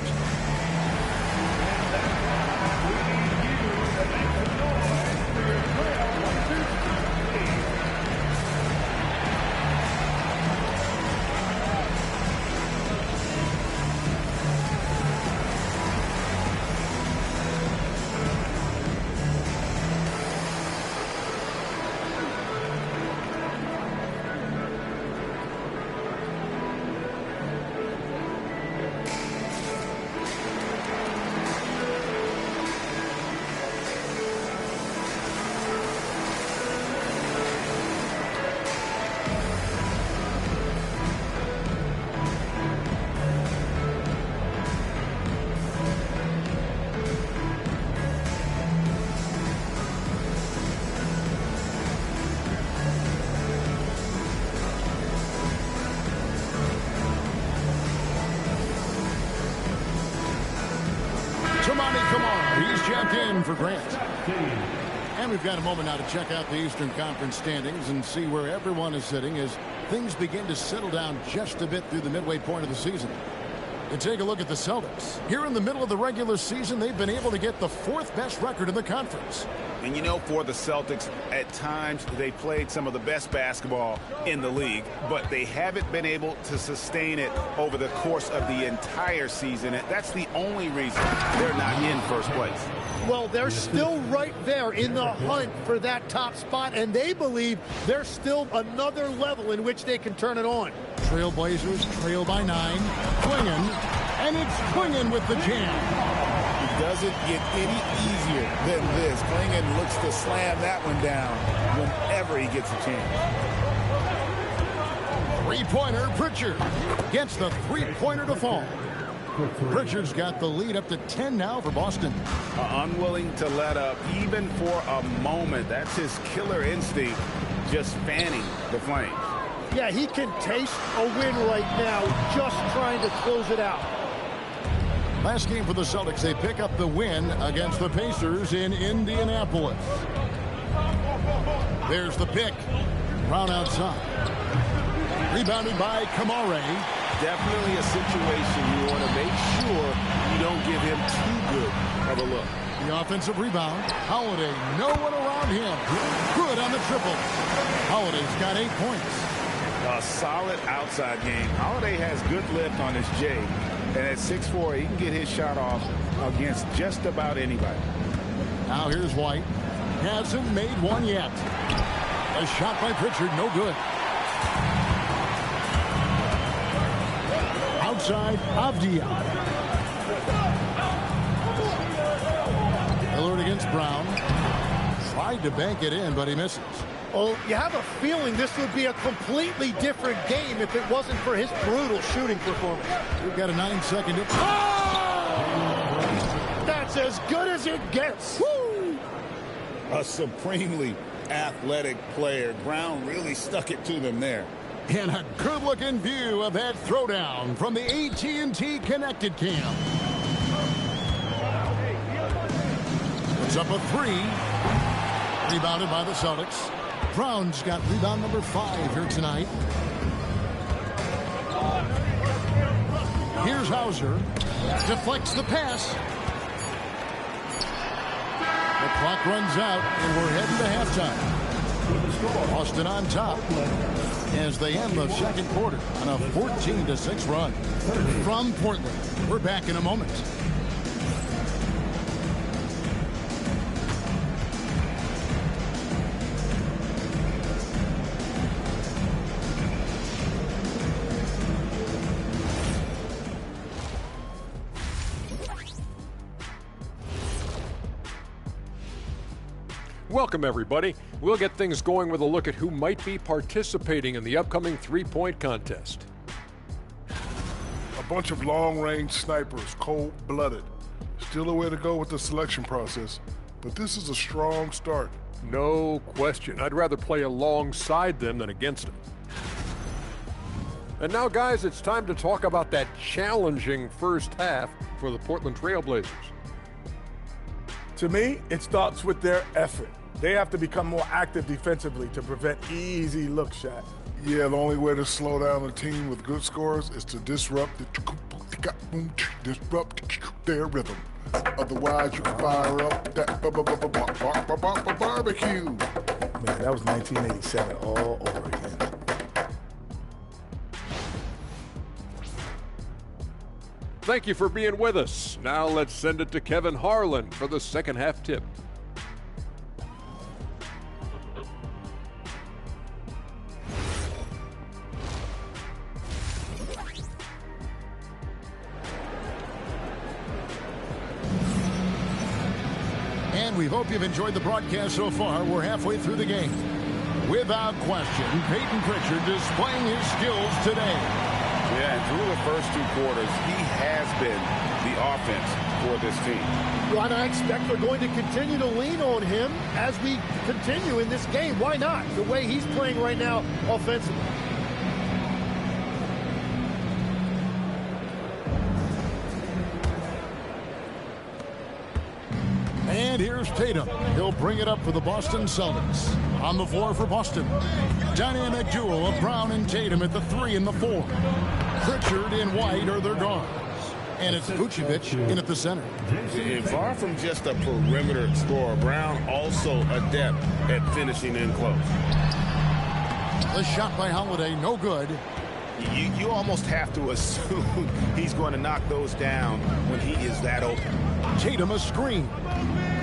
He's checked in for Grant. And we've got a moment now to check out the Eastern Conference standings and see where everyone is sitting as things begin to settle down just a bit through the midway point of the season. And take a look at the Celtics. Here in the middle of the regular season, they've been able to get the 4th best record in the conference. And you know, for the Celtics, at times they played some of the best basketball in the league, but they haven't been able to sustain it over the course of the entire season. And that's the only reason they're not in first place. Well, they're still right there in the hunt for that top spot, and they believe there's still another level in which they can turn it on. Trailblazers trail by 9. Klingon, and it's Klingon with the jam. It doesn't get any easier than this. Klingon looks to slam that one down whenever he gets a chance. Three-pointer, Pritchard gets the three-pointer to fall. Pritchard's got the lead up to 10 now for Boston. Unwilling to let up even for a moment. That's his killer instinct, just fanning the flames. Yeah, he can taste a win right now, just trying to close it out. Last game for the Celtics, they pick up the win against the Pacers in Indianapolis. There's the pick. Brown outside. Rebounded by Kamare. Definitely a situation you want to make sure you don't give him too good of a look. The offensive rebound. Holiday, no one around him. Good on the triple. Holiday's got 8 points. A solid outside game. Holiday has good lift on his J. And at 6'4", he can get his shot off against just about anybody. Now here's White. Hasn't made one yet. A shot by Pritchard, no good. Outside, Avdia. Lillard against Brown. Tried to bank it in, but he misses. Oh, you have a feeling this would be a completely different game if it wasn't for his brutal shooting performance. We've got a 9-second. That's as good as it gets. Woo! A supremely athletic player. Brown really stuck it to them there. And a good-looking view of that throwdown from the AT&T Connected Cam. It's up a 3. Rebounded by the Celtics. Brown's got rebound number 5 here tonight. Here's Hauser. Deflects the pass. The clock runs out, and we're heading to halftime. Boston on top as they end the second quarter on a 14-6 run. From Portland, we're back in a moment. Welcome, everybody. We'll get things going with a look at who might be participating in the upcoming three-point contest. A bunch of long-range snipers, cold-blooded. Still a way to go with the selection process, but this is a strong start. No question. I'd rather play alongside them than against them. And now, guys, it's time to talk about that challenging first half for the Portland Trail Blazers. To me, it starts with their effort. They have to become more active defensively to prevent easy look shots. Yeah, the only way to slow down a team with good scores is to disrupt their rhythm. Otherwise, you can fire up that barbecue. Man, that was 1987 all over again. Thank you for being with us. Now let's send it to Kevin Harlan for the second half tip. And we hope you've enjoyed the broadcast so far. We're halfway through the game. Without question, Peyton Pritchard displaying his skills today. Yeah, and through the first 2 quarters, he has been the offense for this team. Well, I expect they're going to continue to lean on him as we continue in this game. Why not? The way he's playing right now offensively. And here's Tatum. He'll bring it up for the Boston Celtics. On the floor for Boston. Dynamic duo of Brown and Tatum at the 3 and the 4. Pritchard and White are their guards. And it's Vucevic in at the center. And far from just a perimeter scorer, Brown also adept at finishing in close. The shot by Holiday, no good. You almost have to assume he's going to knock those down when he is that open. Tatum a screen.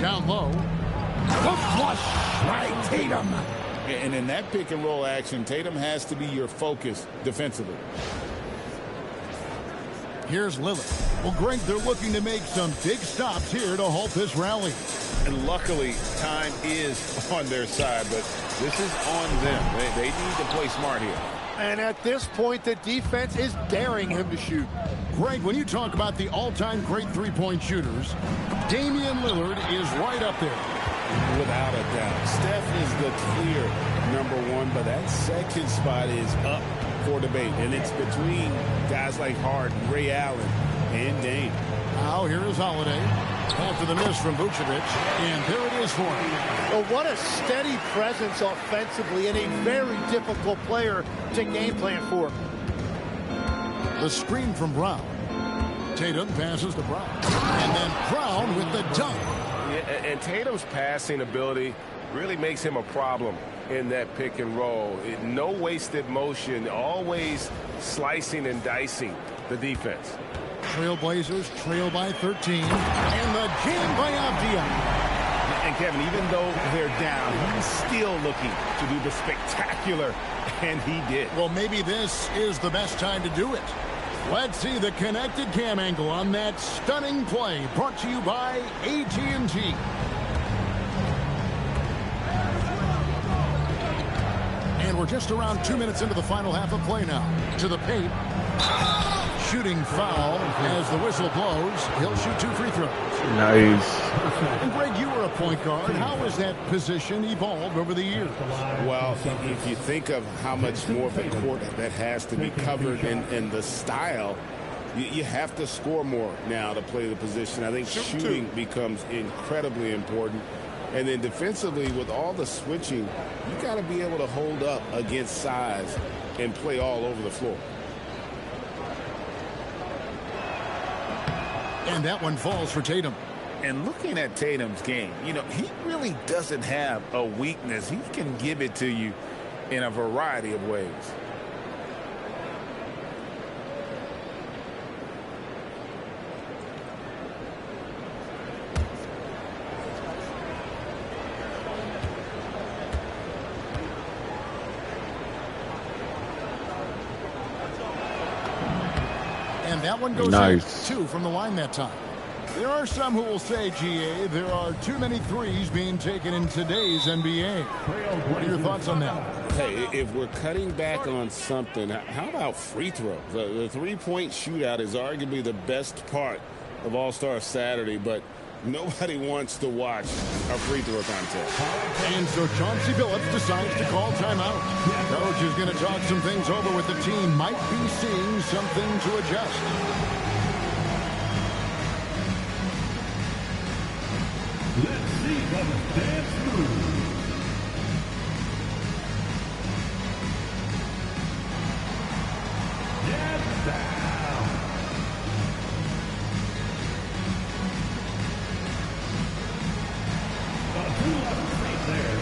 Down low. The flush by Tatum. And in that pick and roll action, Tatum has to be your focus defensively. Here's Lillard. Well, Greg, they're looking to make some big stops here to halt this rally. And luckily, time is on their side, but this is on them. They need to play smart here. And at this point, the defense is daring him to shoot. Greg, when you talk about the all-time great three-point shooters, Damian Lillard is right up there. Without a doubt. Steph is the clear #1, but that second spot is up for debate. And it's between guys like Harden, Ray Allen, and Dame. Now here is Holiday. After the miss from Vucevic, and there it is for him. Well, what a steady presence offensively and a very difficult player to game plan for. The screen from Brown. Tatum passes to Brown. And then Brown with the dunk. Yeah, and Tatum's passing ability really makes him a problem in that pick and roll. No wasted motion, always slicing and dicing the defense. Trailblazers trail by 13. And the jam by Avdia. And Kevin, even though they're down, he's still looking to do the spectacular, and he did. Well, maybe this is the best time to do it. Let's see the connected cam angle on that stunning play, brought to you by AT&T. And we're just around 2 minutes into the final half of play now. To the paint. Shooting foul as the whistle blows. He'll shoot 2 free throws. Nice. And Greg, you were a point guard. How has that position evolved over the years? Well, if you think of how much more of the court that has to be covered and the style, you have to score more now to play the position. I think shooting becomes incredibly important. And then defensively, with all the switching, you got to be able to hold up against size and play all over the floor. And that one falls for Tatum. And looking at Tatum's game, you know, he really doesn't have a weakness. He can give it to you in a variety of ways. And that one goes nice. in. 2 from the line that time. There are some who will say, GA, there are too many threes being taken in today's NBA. What are your thoughts on that? Hey, if we're cutting back on something, how about free throws? The three-point shootout is arguably the best part of All-Star Saturday, but nobody wants to watch a free throw contest. And so Chauncey Billups decides to call timeout. Coach is going to talk some things over with the team. Might be seeing something to adjust. Let's see them dance move. Get down. A 2-11 feet there.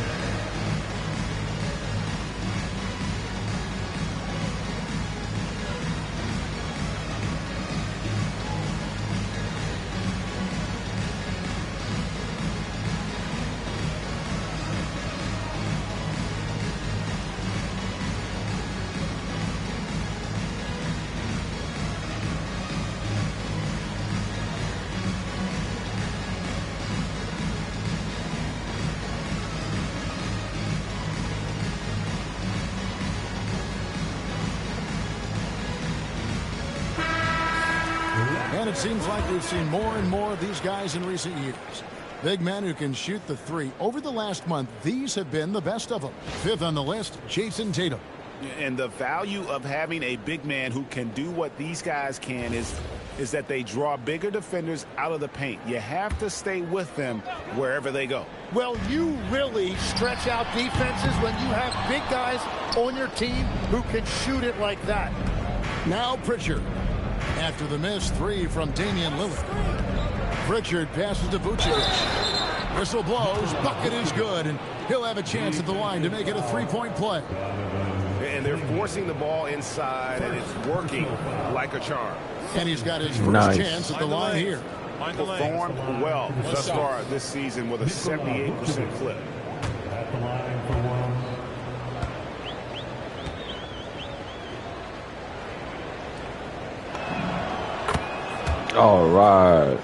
And it seems like we've seen more and more of these guys in recent years. Big men who can shoot the three. Over the last month, these have been the best of them. 5th on the list, Jason Tatum. And the value of having a big man who can do what these guys can is that they draw bigger defenders out of the paint. You have to stay with them wherever they go. Well, you really stretch out defenses when you have big guys on your team who can shoot it like that. Now Pritchard. After the missed 3 from Damian Lillard. Pritchard passes to Vucevic. Whistle blows. Bucket is good. And he'll have a chance at the line to make it a 3-point play. And they're forcing the ball inside, and it's working like a charm. And he's got his first chance at the line here. Performed well thus far this season with a 78% clip. At the line for one. All right.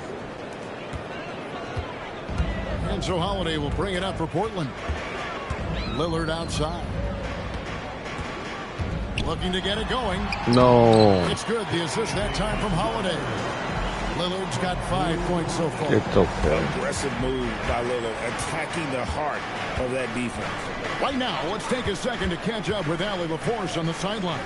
And so Holiday will bring it up for Portland. Lillard outside. Looking to get it going. No. It's good. The assist that time from Holiday. Lillard's got 5 points so far. It's okay. Aggressive move by Lillard, attacking the heart of that defense. Right now, let's take a second to catch up with Allie LaForce on the sideline.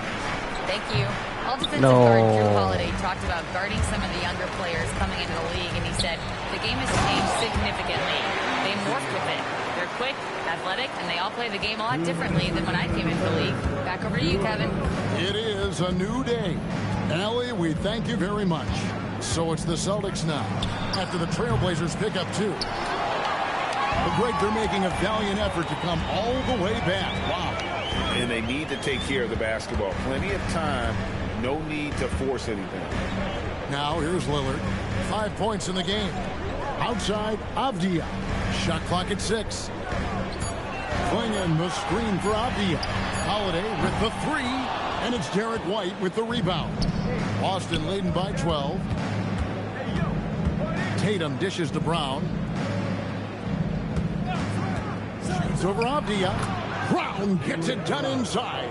Thank you. All defensive guard Drew Holiday talked about guarding some of the younger players coming into the league, and he said the game has changed significantly. They morphed with it. They're quick, athletic, and they all play the game a lot differently than when I came into the league. Back over to you, Kevin. It is a new day. Allie, we thank you very much. So it's the Celtics now, after the Trailblazers pick up 2. The Great, they're making a valiant effort to come all the way back. Wow. And they need to take care of the basketball. Plenty of time. No need to force anything. Now here's Lillard. 5 points in the game. Outside, Avdia. Shot clock at 6. Flinging the screen for Avdia. Holiday with the 3. And it's Derek White with the rebound. Boston leading by 12. Tatum dishes to Brown. Shoots over Avdia. Brown gets it done inside.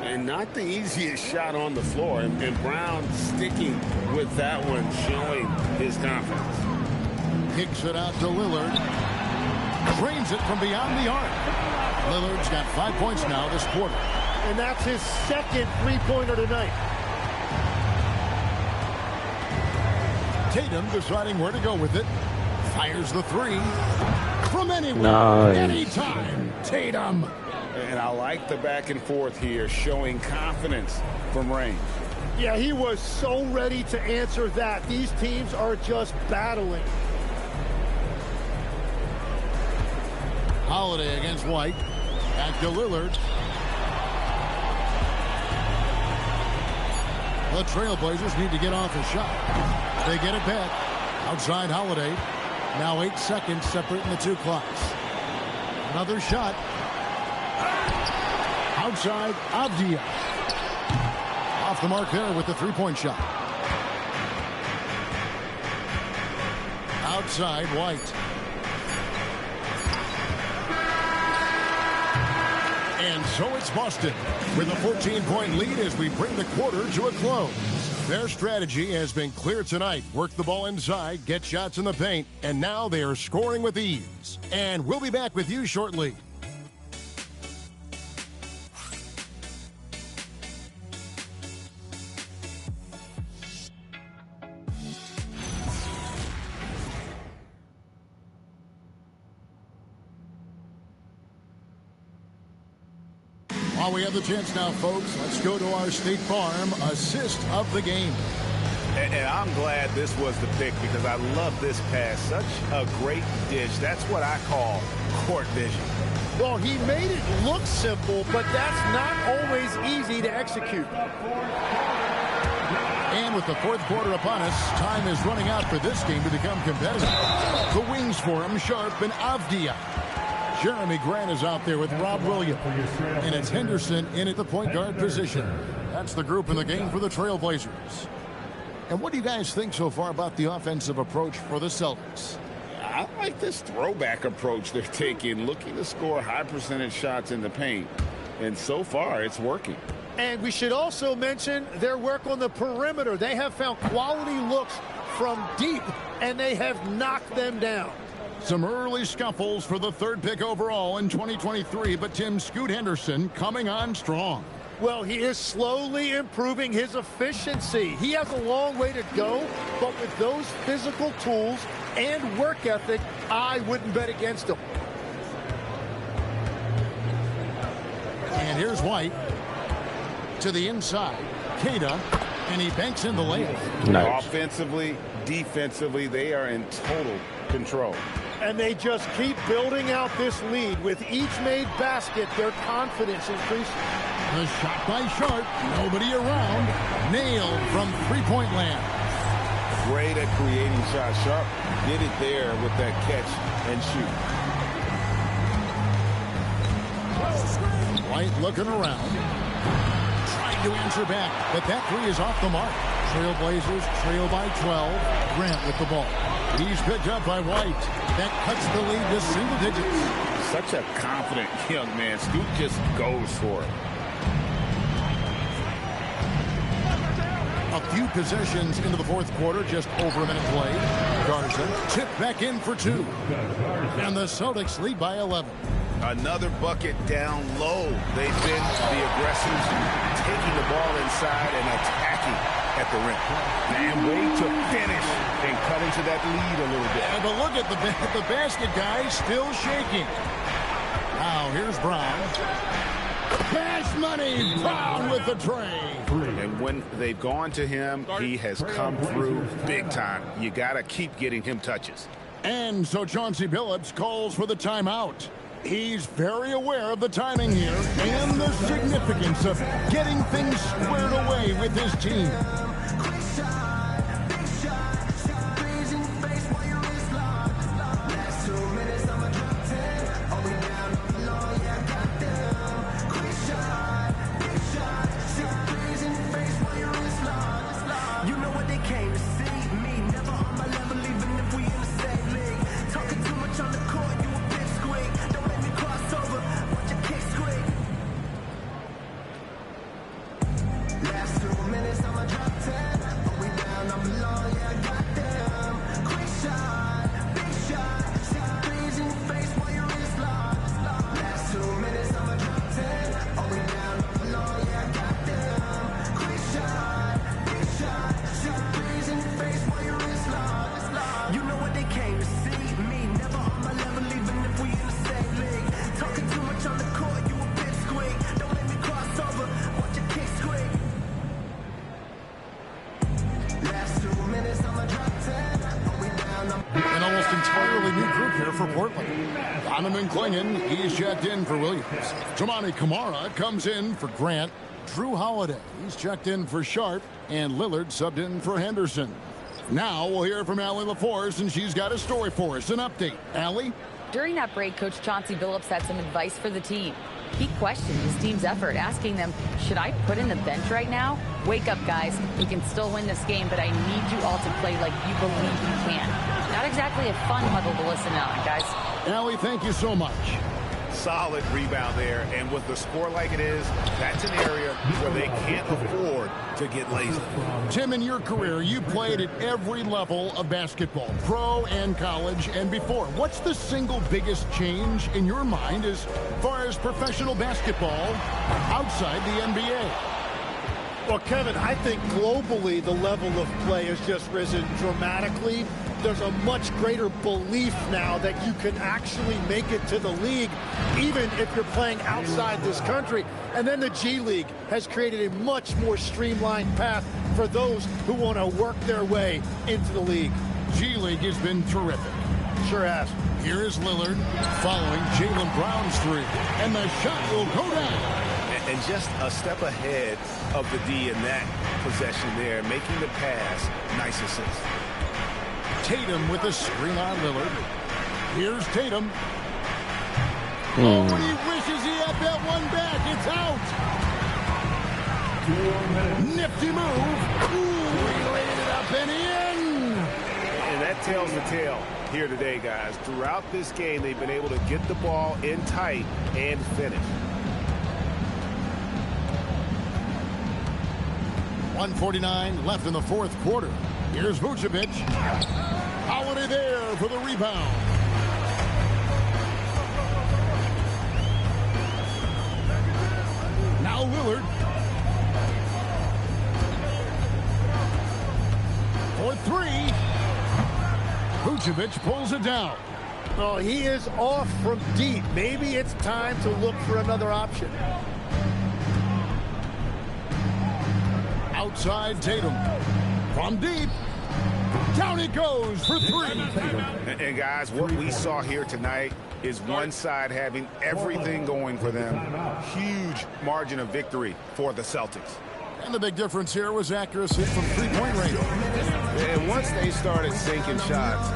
And not the easiest shot on the floor. And Brown sticking with that one, showing his confidence. Kicks it out to Lillard. Drains it from beyond the arc. Lillard's got 5 points now this quarter. And that's his second three-pointer tonight. Tatum deciding where to go with it. Fires the 3. From anywhere. Nice. Anytime. Tatum. And I like the back and forth here, showing confidence from range. Yeah, he was so ready to answer that. These teams are just battling. Holiday against White. Back to Lillard. The Trailblazers need to get off a shot. They get it back. Outside Holiday. Now 8 seconds separating the 2 clocks. Another shot. Outside Avdia. Off the mark there with the 3-point shot. Outside White. And so it's Boston with a 14-point lead as we bring the quarter to a close. Their strategy has been clear tonight. Work the ball inside, get shots in the paint, and now they are scoring with ease. And we'll be back with you shortly. While we have the chance now, folks, let's go to our State Farm assist of the game. And I'm glad this was the pick because I love this pass. Such a great dish. That's what I call court vision. Well, he made it look simple, but that's not always easy to execute. And with the 4th quarter upon us, time is running out for this game to become competitive. The wings for him, Sharp and Avdia. Jeremy Grant is out there with Rob Williams. And it's Henderson in at the point guard position. That's the group in the game for the Trailblazers. And what do you guys think so far about the offensive approach for the Celtics? I like this throwback approach they're taking, looking to score high percentage shots in the paint. And so far, it's working. And we should also mention their work on the perimeter. They have found quality looks from deep, and they have knocked them down. Some early scuffles for the 3rd pick overall in 2023, but Tim Scoot Henderson coming on strong. Well, he is slowly improving his efficiency. He has a long way to go, but with those physical tools and work ethic, I wouldn't bet against him. And here's White to the inside. Queta, and he banks in the layup. Nice. Offensively, defensively, they are in total control. And they just keep building out this lead. With each made basket, their confidence increases. The shot by Sharp. Nobody around. Nailed from 3-point land. Great at creating shots. Sharp did it there with that catch and shoot. White looking around. Trying to answer back, but that 3 is off the mark. Trailblazers trail by 12. Grant with the ball. He's picked up by White. That cuts the lead to single digits. Such a confident young man. Scoot just goes for it. A few possessions into the fourth quarter, just over a minute played. Garza tipped back in for 2. And the Celtics lead by 11. Another bucket down low. They've been the aggressors, taking the ball inside and attacking at the rim. And way to finish and cut into that lead a little bit. Yeah, but look at the basket, guys, still shaking. Now here's Brown. Cash money, Brown with the tray. And when they've gone to him, he has come through big time. You got to keep getting him touches. And so Chauncey Billups calls for the timeout. He's very aware of the timing here and the significance of getting things squared away with his team. He's checked in for Williams. Toumani Camara comes in for Grant. Drew Holiday, he's checked in for Sharp. And Lillard subbed in for Henderson. Now we'll hear from Allie LaForce, and she's got a story for us. An update. Allie? During that break, Coach Chauncey Billups had some advice for the team. He questioned his team's effort, asking them, should I put in the bench right now? Wake up, guys. We can still win this game, but I need you all to play like you believe you can. Not exactly a fun huddle to listen on, guys. Allie, thank you so much. Solid rebound there, and with the score like it is, that's an area where they can't afford to get lazy. Tim, in your career, you played at every level of basketball, pro and college and before. What's the single biggest change in your mind as far as professional basketball outside the NBA? Well, Kevin, I think globally the level of play has just risen dramatically. There's a much greater belief now that you can actually make it to the league, even if you're playing outside this country. And then the G League has created a much more streamlined path for those who want to work their way into the league. G League has been terrific. Sure has. Here is Lillard following Jaylen Brown's 3. And the shot will go down. And just a step ahead of the D in that possession there, making the pass. Nice assist. Tatum with a screen on Lillard. Here's Tatum. Oh, and he wishes he had that one back. It's out. Nifty move. Ooh, he laid it up and in. And that tells the tale here today, guys. Throughout this game, they've been able to get the ball in tight and finish. 1:49 left in the fourth quarter. Here's Vucevic. Holiday there for the rebound. Now Lillard. For 3. Vucevic pulls it down. Oh, he is off from deep. Maybe it's time to look for another option. Outside Tatum. From deep. Down it goes for 3. And guys, what we saw here tonight is one side having everything going for them. Huge margin of victory for the Celtics. And the big difference here was accuracy from three-point range. And once they started sinking shots,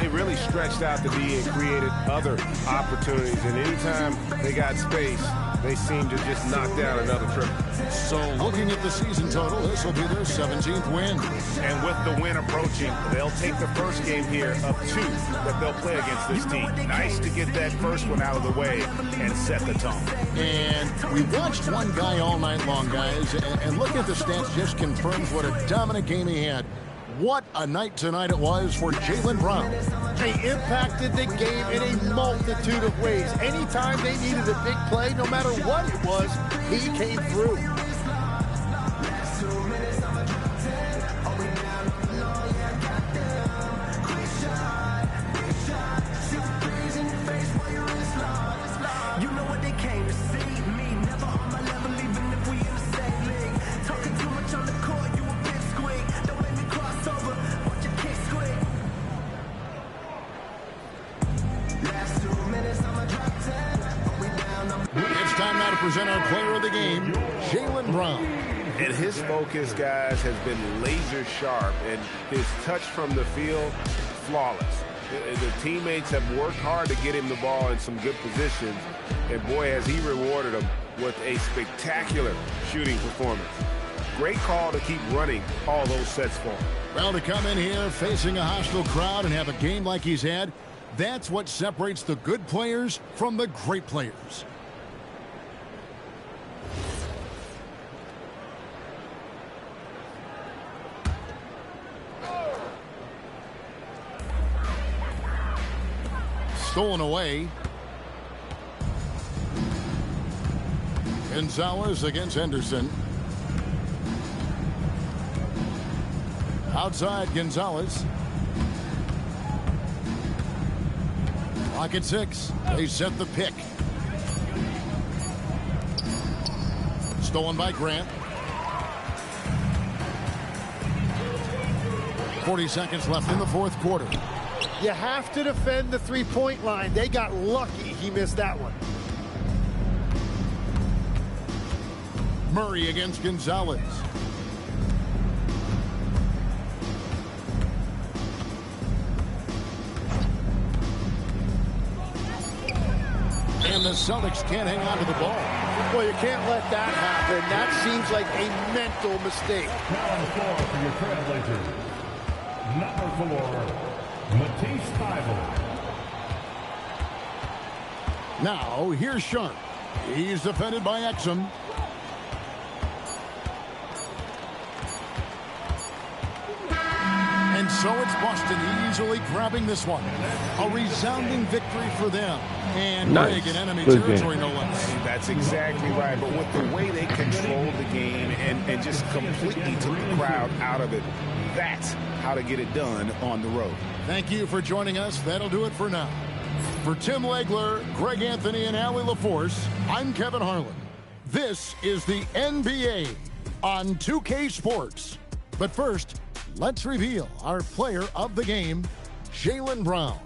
they really stretched out the D and created other opportunities. And anytime they got space, they seem to just knock down another triple. So looking at the season total, this will be their 17th win. And with the win approaching, they'll take the first game here of 2 that they'll play against this team. Nice to get that first one out of the way and set the tone. And we watched one guy all night long, guys, and looking at the stats just confirms what a dominant game he had. What a night tonight it was for Jaylen Brown. They impacted the game in a multitude of ways. Anytime they needed a big play, no matter what it was, he came through. Present our player of the game, Jaylen Brown. And his focus, guys, has been laser sharp, and his touch from the field, flawless. The teammates have worked hard to get him the ball in some good positions, and boy, has he rewarded them with a spectacular shooting performance. Great call to keep running all those sets for him. Well, to come in here facing a hostile crowd and have a game like he's had, that's what separates the good players from the great players. Stolen away. Gonzalez against Henderson. Outside Gonzalez. Clock at 6. They set the pick. Stolen by Grant. 40 seconds left in the fourth quarter. You have to defend the three-point line. They got lucky he missed that one. Murray against Gonzalez. And the Celtics can't hang on to the ball. Well, you can't let that happen. That seems like a mental mistake. Number 4. Matisse Thybulle. Now, here's Sharp. He's defended by Exum. And so it's Boston easily grabbing this one. A resounding victory for them. And nice. Big in enemy Good territory, game. no less. That's exactly right. But with the way they controlled the game and just completely took the crowd out of it, that's how to get it done on the road. Thank you for joining us. That'll do it for now. For Tim Legler, Greg Anthony, and Allie LaForce, I'm Kevin Harlan. This is the NBA on 2K Sports. But first, let's reveal our player of the game, Jaylen Brown.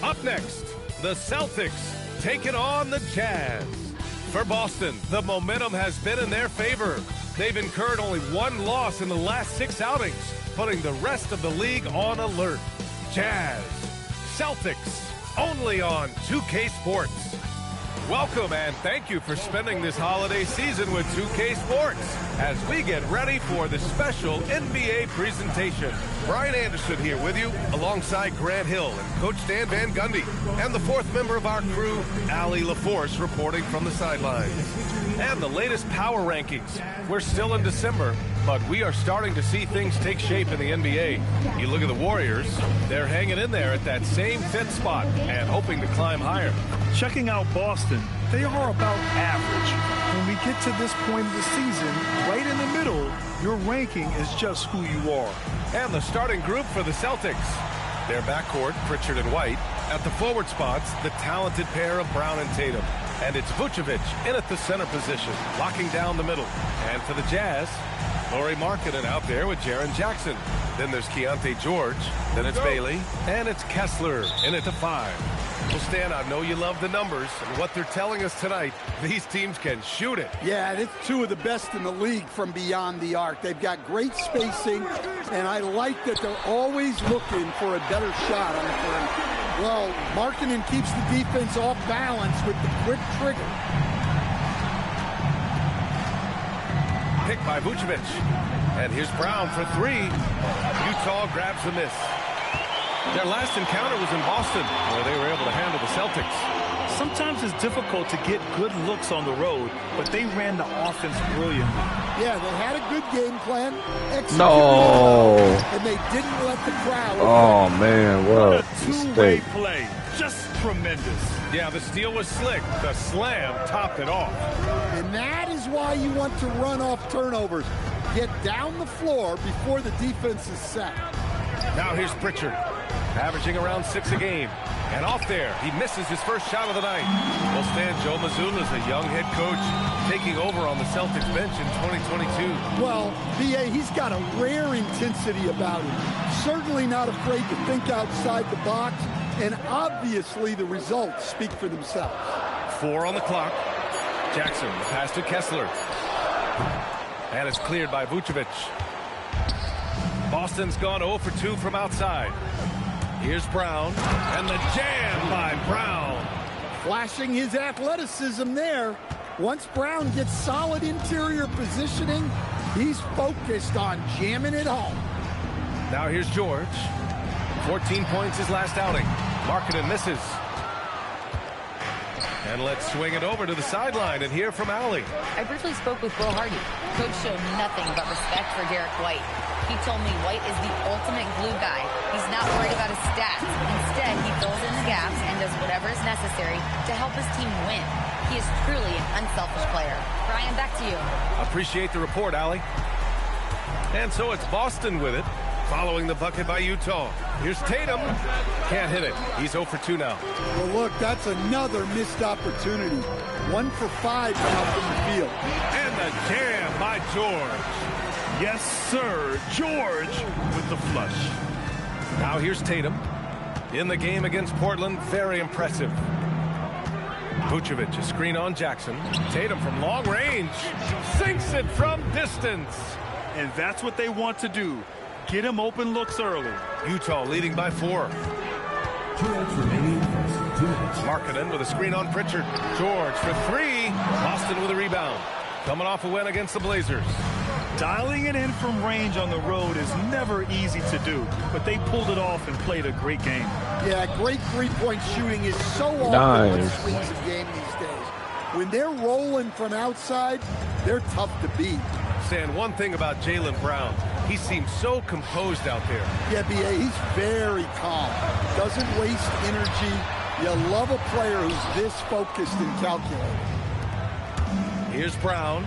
Up next, the Celtics taking on the Jazz. For Boston, the momentum has been in their favor. They've incurred only one loss in the last 6 outings. putting the rest of the league on alert. Jazz, Celtics, only on 2K Sports. Welcome and thank you for spending this holiday season with 2K Sports as we get ready for the special NBA presentation. Brian Anderson here with you alongside Grant Hill and Coach Dan Van Gundy and the fourth member of our crew, Allie LaForce, reporting from the sidelines. And the latest power rankings. We're still in December, but we are starting to see things take shape in the NBA. You look at the Warriors, they're hanging in there at that same 5th spot and hoping to climb higher. Checking out Boston, they are about average. When we get to this point of the season, right in the middle, your ranking is just who you are. And the starting group for the Celtics. Their backcourt, Pritchard and White. At the forward spots, the talented pair of Brown and Tatum. And it's Vucevic in at the center position, locking down the middle. And for the Jazz, Lauri Markkanen out there with Jaren Jackson. Then there's Keontae George. Then it's Bailey. And it's Kessler in at the 5. Well, Stan, I know you love the numbers, and what they're telling us tonight, these teams can shoot it. Yeah, it's two of the best in the league from beyond the arc. They've got great spacing, and I like that they're always looking for a better shot on the perimeter. Well, Markkanen keeps the defense off balance with the quick trigger. Pick by Vucevic. And here's Brown for 3. Utah grabs the miss. Their last encounter was in Boston, where they were able to handle the Celtics. Sometimes it's difficult to get good looks on the road, but they ran the offense brilliantly. Yeah, they had a good game plan. No. And they didn't let the crowd. Oh, man, what a two-way play. Just tremendous. Yeah, the steal was slick. The slam topped it off. And that is why you want to run off turnovers. Get down the floor before the defense is set. Now here's Pritchard, averaging around 6 a game. And off there, he misses his first shot of the night. Well, Stan, Joe Mazzulla is a young head coach taking over on the Celtics bench in 2022. Well, B.A., he's got a rare intensity about him. Certainly not afraid to think outside the box. And obviously the results speak for themselves. 4 on the clock. Jackson, the pass to Kessler. And it's cleared by Vucevic. Boston's gone 0 for 2 from outside. Here's Brown, and the jam by Brown. Flashing his athleticism there. Once Brown gets solid interior positioning, he's focused on jamming it home. Now here's George. 14 points his last outing. Markkanen misses. And let's swing it over to the sideline and hear from Allie. I briefly spoke with Will Hardy. Coach showed nothing but respect for Derek White. He told me White is the ultimate glue guy. He's not worried about his stats. Instead, he fills in the gaps and does whatever is necessary to help his team win. He is truly an unselfish player. Brian, back to you. Appreciate the report, Allie. And so it's Boston with it, following the bucket by Utah. Here's Tatum. Can't hit it. He's 0 for 2 now. Well, look, that's another missed opportunity. 1 for 5 now from the field. And the jam by George. Yes, sir. George with the flush. Now here's Tatum. In the game against Portland, very impressive. Vucevic, a screen on Jackson. Tatum from long range. Sinks it from distance. And that's what they want to do. Get him open looks early. Utah leading by 4. Markkanen with a screen on Pritchard. George for 3. Boston with a rebound. Coming off a win against the Blazers. Dialing it in from range on the road is never easy to do, but they pulled it off and played a great game. Yeah, great three-point shooting is so often what swings a game these days. When they're rolling from outside, they're tough to beat. Stan, one thing about Jaylen Brown, he seems so composed out there. Yeah, B.A., he's very calm. Doesn't waste energy. You love a player who's this focused and calculated. Here's Brown.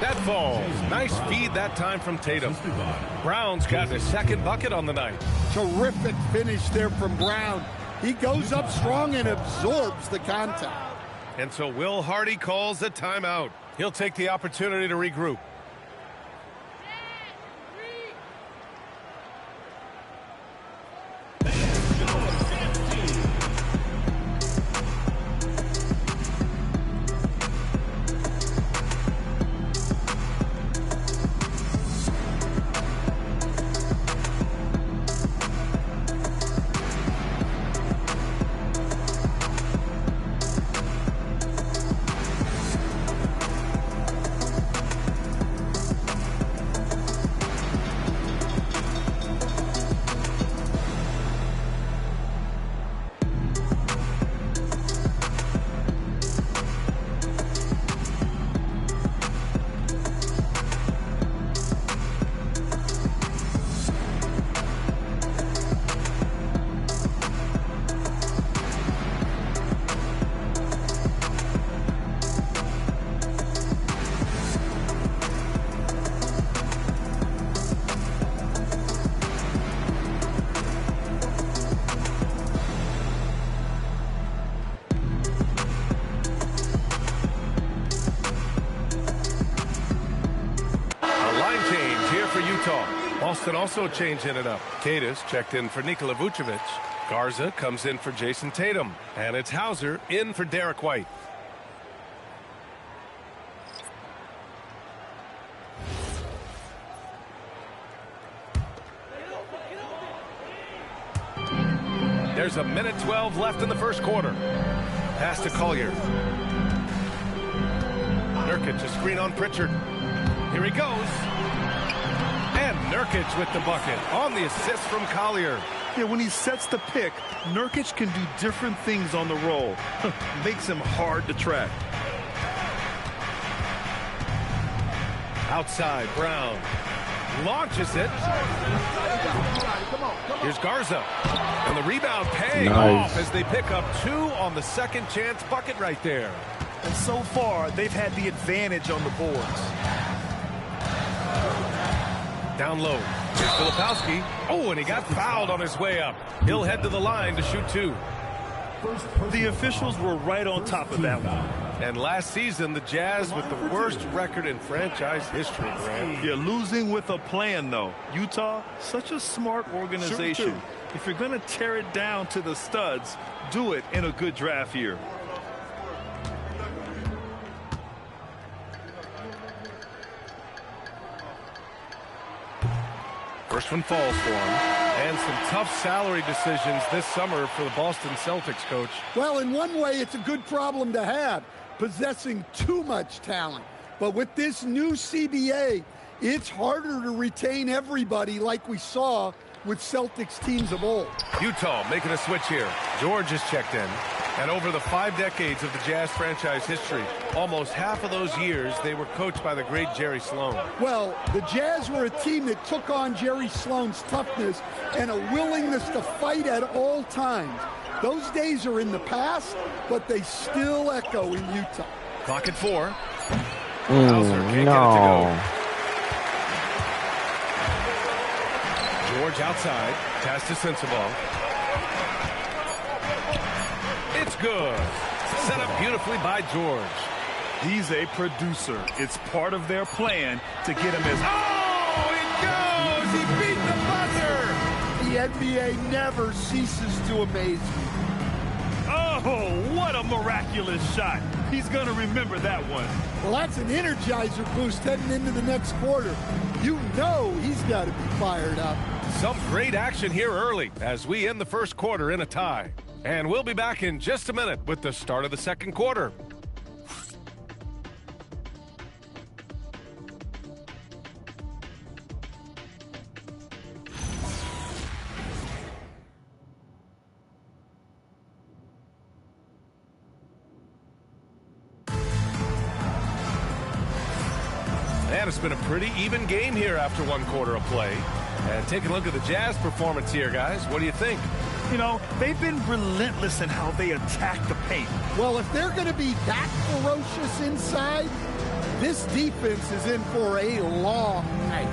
That falls. Nice feed that time from Tatum. Brown's gotten his second bucket on the night. Terrific finish there from Brown. He goes up strong and absorbs the contact. And so Will Hardy calls a timeout. He'll take the opportunity to regroup. Boston also changing it up. Kadis checked in for Nikola Vucevic. Garza comes in for Jason Tatum. And it's Hauser in for Derek White. There's a minute 12 left in the first quarter. Pass to Collier. Nurkic, a screen on Pritchard. Here he goes. And Nurkic with the bucket on the assist from Collier. Yeah, when he sets the pick, Nurkic can do different things on the roll. Makes him hard to track. Outside, Brown launches it. Here's Garza. And the rebound paying off as they pick up 2 on the second chance bucket right there. And so far, they've had the advantage on the boards. Down low. Here's Filipowski. Oh, and he got fouled on his way up. He'll head to the line to shoot 2. The officials were right on top of that one. And last season, the Jazz with the worst record in franchise history, Grant. You're losing with a plan, though. Utah, such a smart organization. If you're going to tear it down to the studs, do it in a good draft year. First one falls for him. And some tough salary decisions this summer for the Boston Celtics, coach. Well, in one way, it's a good problem to have, possessing too much talent. But with this new CBA, it's harder to retain everybody like we saw with Celtics teams of old. Utah making a switch here. George has checked in. And over the 5 decades of the Jazz franchise history, almost half of those years, they were coached by the great Jerry Sloan. Well, the Jazz were a team that took on Jerry Sloan's toughness and a willingness to fight at all times. Those days are in the past, but they still echo in Utah. Clock at 4. Hauser can't get it to go. George outside. Pass to Sensabaugh. It's good. Set up beautifully by George. He's a producer. It's part of their plan to get him as... Oh, it goes! He beat the buzzer! The NBA never ceases to amaze me. Oh, what a miraculous shot. He's going to remember that one. Well, that's an energizer boost heading into the next quarter. You know he's got to be fired up. Some great action here early as we end the first quarter in a tie. And we'll be back in just a minute with the start of the second quarter. And it's been a pretty even game here after 1 quarter of play. And take a look at the Jazz performance here, guys. What do you think? You know, they've been relentless in how they attack the paint. Well, if they're going to be that ferocious inside, this defense is in for a long night.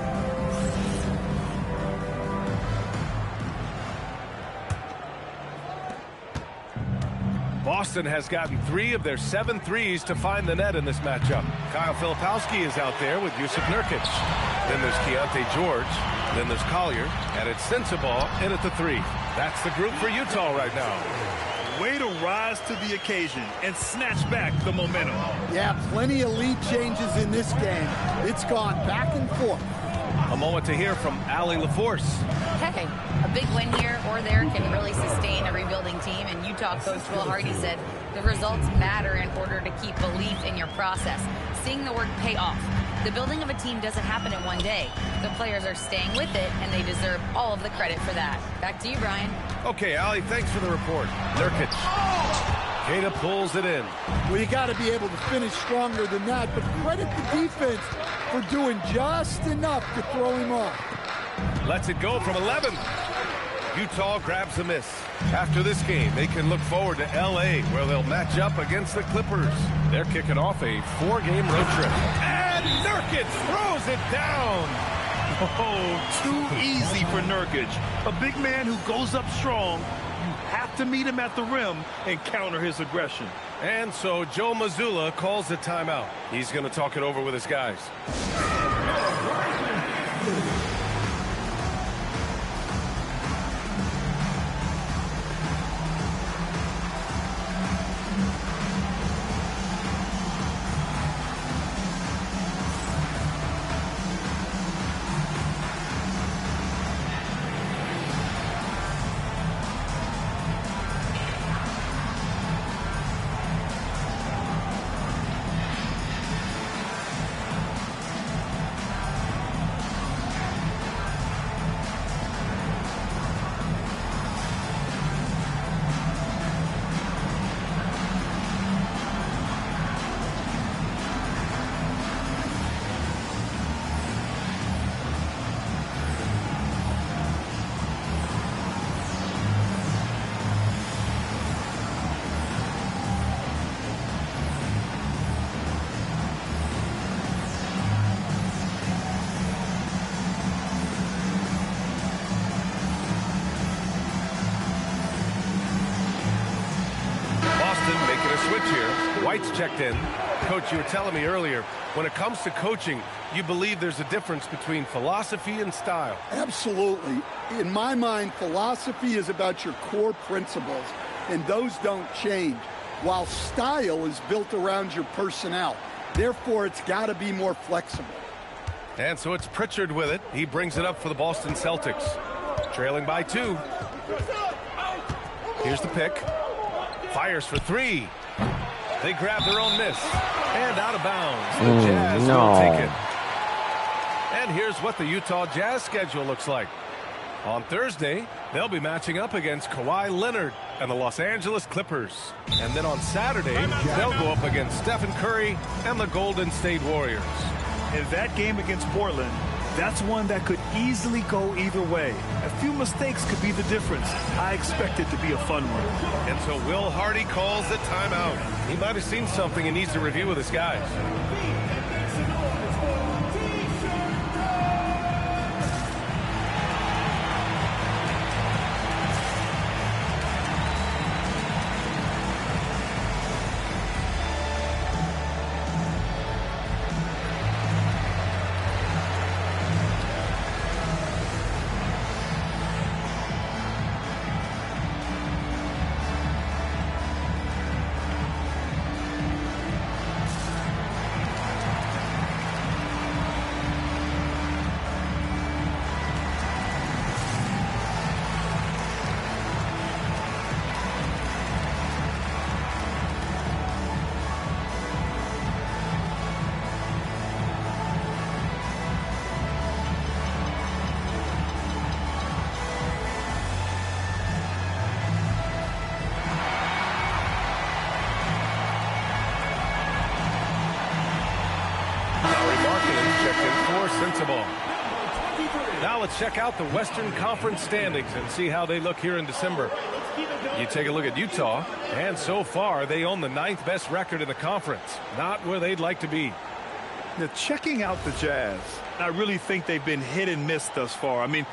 Boston has gotten 3 of their 7 threes to find the net in this matchup. Kyle Filipowski is out there with Jusuf Nurkic. Then there's Keontae George. Then there's Collier. And it's Sensabaugh in at the 3. That's the group for Utah right now. Way to rise to the occasion and snatch back the momentum. Yeah, plenty of lead changes in this game. It's gone back and forth. A moment to hear from Allie LaForce. Hey, a big win here or there can really sustain a rebuilding team, and Utah coach Will Hardy said the results matter in order to keep belief in your process. Seeing the work pay off. The building of a team doesn't happen in one day. The players are staying with it, and they deserve all of the credit for that. Back to you, Brian. Okay, Allie, thanks for the report. Nurkic. Queta pulls it in. Well, you got to be able to finish stronger than that, but credit the defense for doing just enough to throw him off. Lets it go from 11. Utah grabs a miss. After this game, they can look forward to L.A., where they'll match up against the Clippers. They're kicking off a 4-game road trip. And Nurkic throws it down. Oh, too easy for Nurkic. A big man who goes up strong. You have to meet him at the rim and counter his aggression. And so Joe Mazzulla calls the timeout. He's going to talk it over with his guys. switch here. White's checked in. Coach, you were telling me earlier, when it comes to coaching, you believe there's a difference between philosophy and style. Absolutely. In my mind, philosophy is about your core principles, and those don't change, while style is built around your personnel. Therefore, it's got to be more flexible. And so it's Pritchard with it. He brings it up for the Boston Celtics. Trailing by 2. Here's the pick. Fires for 3. They grab their own miss. And out of bounds. The Jazz will take it. And here's what the Utah Jazz schedule looks like. On Thursday, they'll be matching up against Kawhi Leonard and the Los Angeles Clippers. And then on Saturday, they'll go up against Stephen Curry and the Golden State Warriors. In that game against Portland, that's one that could easily go either way. A few mistakes could be the difference. I expect it to be a fun one. And so Will Hardy calls the timeout. He might have seen something he needs to review with his guys. Now let's check out the Western Conference standings and see how they look here in December. You take a look at Utah, and so far they own the 9th best record in the conference. Not where they'd like to be. Now, checking out the Jazz, I really think they've been hit and miss thus far. I mean,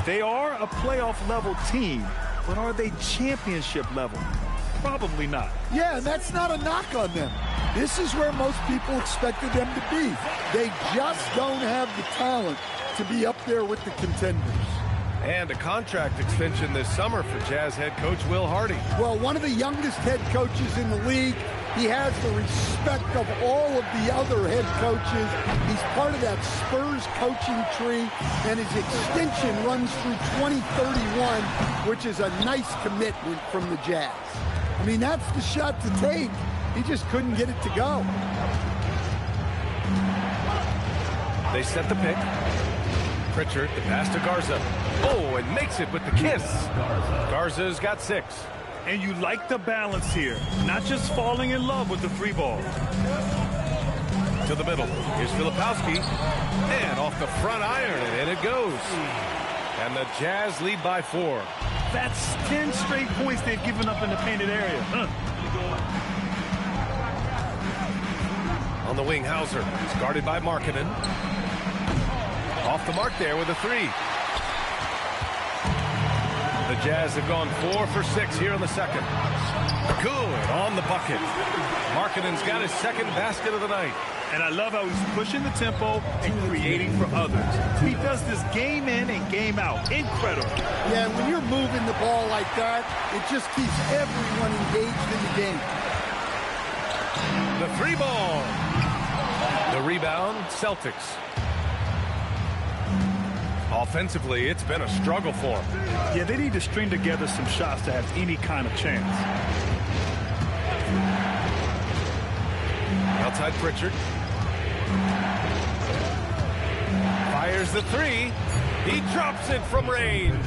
they are a playoff-level team, but are they championship level? Probably not. Yeah, and that's not a knock on them. This is where most people expected them to be. They just don't have the talent to be up there with the contenders. And a contract extension this summer for Jazz head coach Will Hardy. Well, one of the youngest head coaches in the league. He has the respect of all of the other head coaches. He's part of that Spurs coaching tree, and his extension runs through 2031, which is a nice commitment from the Jazz. I mean, that's the shot to take. He just couldn't get it to go. They set the pick. Pritchard, the pass to Garza. Oh, and makes it with the kiss. Garza's got 6. And you like the balance here, not just falling in love with the 3 ball. To the middle. Here's Filipowski. And off the front iron, and in it goes. And the Jazz lead by 4. That's 10 straight points they've given up in the painted area. On the wing, Hauser. It's guarded by Markkanen. Off the mark there with a 3. The Jazz have gone 4 for 6 here in the second. Good on the bucket. Markkanen's got his second basket of the night. And I love how he's pushing the tempo and creating for others. He does this game in and game out. Incredible. Yeah, when you're moving the ball like that, it just keeps everyone engaged in the game. The 3 ball. The rebound, Celtics. Offensively, it's been a struggle for them. Yeah, they need to string together some shots to have any kind of chance. Outside Pritchard. Fires the 3. He drops it from range.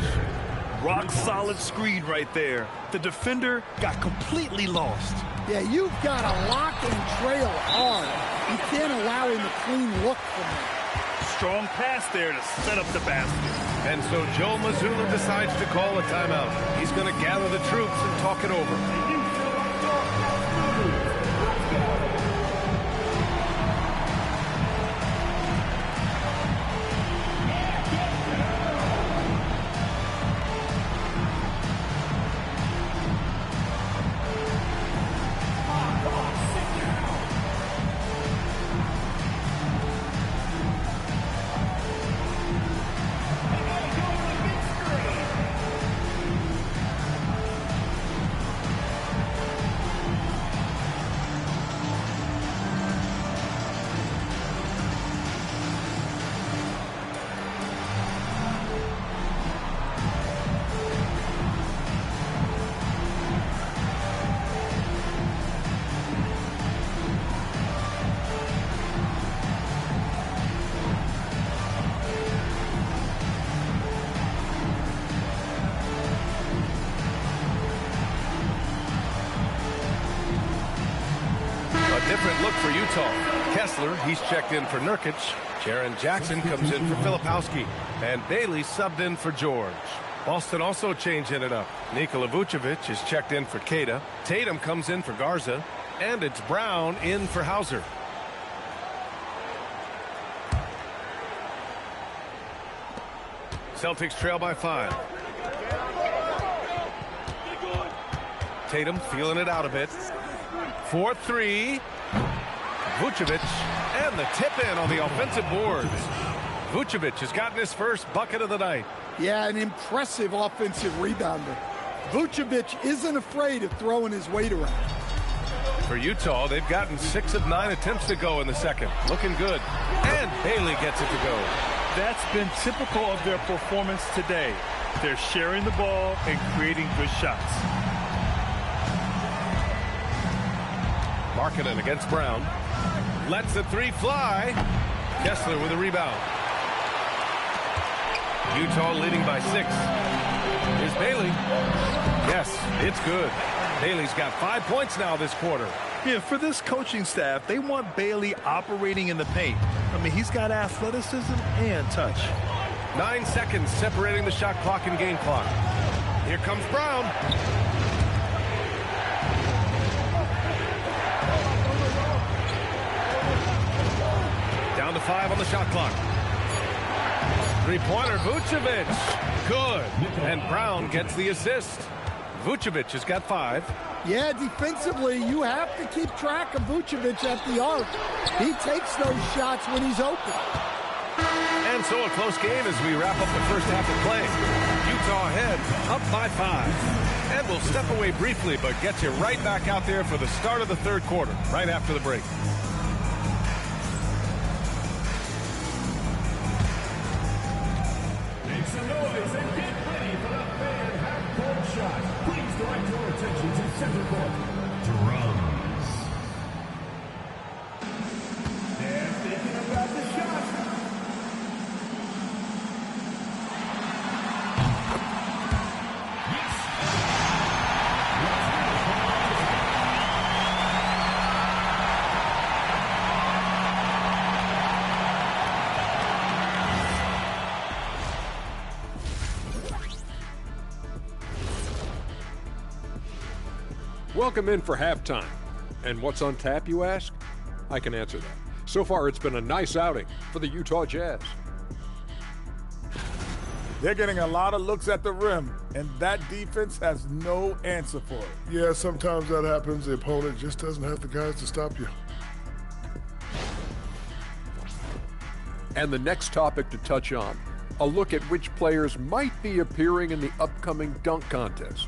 Rock solid screen right there. The defender got completely lost. Yeah, you've got to lock and trail hard. You can't allow him a clean look from him. Strong pass there to set up the basket. And so Joe Mazzulla decides to call a timeout. He's going to gather the troops and talk it over. Different look for Utah. Kessler, he's checked in for Nurkic. Jaren Jackson comes in for Filipowski. And Bailey subbed in for George. Boston also changing it up. Nikola Vucevic is checked in for Queta. Tatum comes in for Garza. And it's Brown in for Hauser. Celtics trail by 5. Tatum feeling it out a bit. 4-3. Vucevic, and the tip-in on the offensive boards. Vucevic has gotten his first bucket of the night. Yeah, an impressive offensive rebounder. Vucevic isn't afraid of throwing his weight around. For Utah, they've gotten 6 of 9 attempts to go in the second. Looking good. And Bailey gets it to go. That's been typical of their performance today. They're sharing the ball and creating good shots. Markkanen against Brown. Lets the 3 fly. Kessler with a rebound. Utah leading by 6. Here's Bailey. Yes, it's good. Bailey's got 5 points now this quarter. Yeah, for this coaching staff, they want Bailey operating in the paint. I mean, he's got athleticism and touch. 9 seconds separating the shot clock and game clock. Here comes Brown. Down to 5 on the shot clock. Three-pointer, Vucevic. Good. And Brown gets the assist. Vucevic has got 5. Yeah, defensively, you have to keep track of Vucevic at the arc. He takes those shots when he's open. And so a close game as we wrap up the first half of play. Utah ahead, up by 5. And we'll step away briefly, but get you right back out there for the start of the third quarter, right after the break. Make some noise and get ready for the fan half-court shot. Please direct your attention to center court. Drums. They're thinking about the shot. Welcome in for halftime. And what's on tap, you ask? I can answer that. So far, it's been a nice outing for the Utah Jazz. They're getting a lot of looks at the rim, and that defense has no answer for it. Yeah, sometimes that happens. The opponent just doesn't have the guys to stop you. And the next topic to touch on, a look at which players might be appearing in the upcoming dunk contest.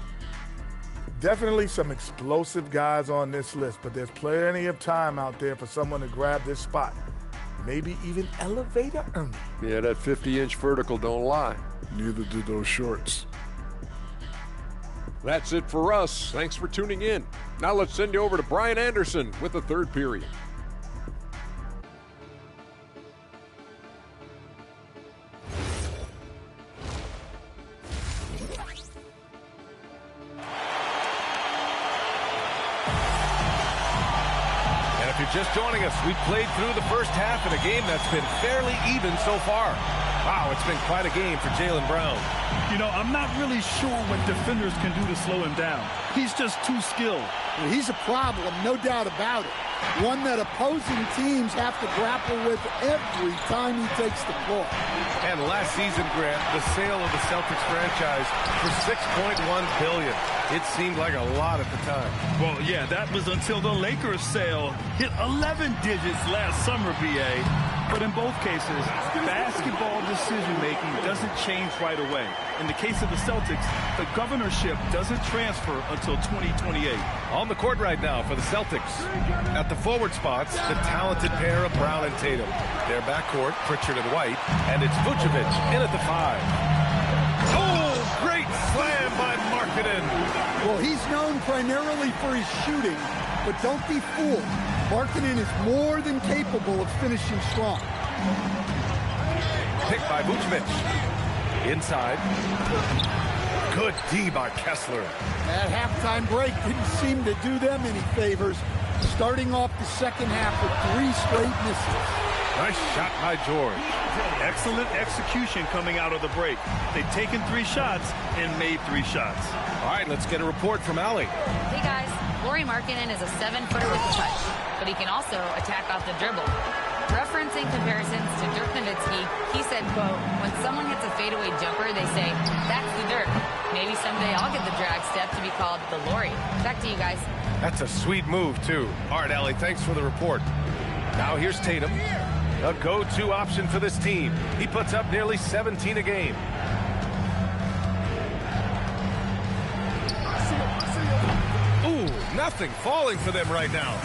Definitely some explosive guys on this list, but there's plenty of time out there for someone to grab this spot. Maybe even elevator Ernie. Yeah, that 50-inch vertical don't lie. Neither do those shorts. That's it for us. Thanks for tuning in. Now let's send you over to Brian Anderson with the third period. Just joining us, we played through the first half in a game that's been fairly even so far. Wow, it's been quite a game for Jaylen Brown. You know, I'm not really sure what defenders can do to slow him down. He's just too skilled. Well, he's a problem, no doubt about it. One that opposing teams have to grapple with every time he takes the floor. And last season, Grant, the sale of the Celtics franchise for $6.1 billion. It seemed like a lot at the time. Well, yeah, that was until the Lakers sale hit 11 digits last summer, BA. But in both cases, basketball decision-making doesn't change right away. In the case of the Celtics, the governorship doesn't transfer until 2028. On the court right now for the Celtics. At the forward spots, the talented pair of Brown and Tatum. Their backcourt, Pritchard and White, and it's Vucevic in at the 5. Oh, great slam by Markkanen. Well, he's known primarily for his shooting, but don't be fooled. Markkanen is more than capable of finishing strong. Picked by Vucevic. Inside. Good D by Kessler. That halftime break didn't seem to do them any favors. starting off the second half with 3 straight misses. Nice shot by George. Excellent execution coming out of the break. They've taken 3 shots and made 3 shots. All right, let's get a report from Allie. Hey, guys. Lauri Markkanen is a 7-footer with a touch, but he can also attack off the dribble. Referencing comparisons to Dirk Nowitzki, he said, quote, when someone hits a fadeaway jumper, they say, that's the Dirk. Maybe someday I'll get the drag step to be called the Lauri. Back to you guys. That's a sweet move, too. All right, Allie, thanks for the report. Now here's Tatum, a go-to option for this team. He puts up nearly 17 a game. Ooh, nothing falling for them right now.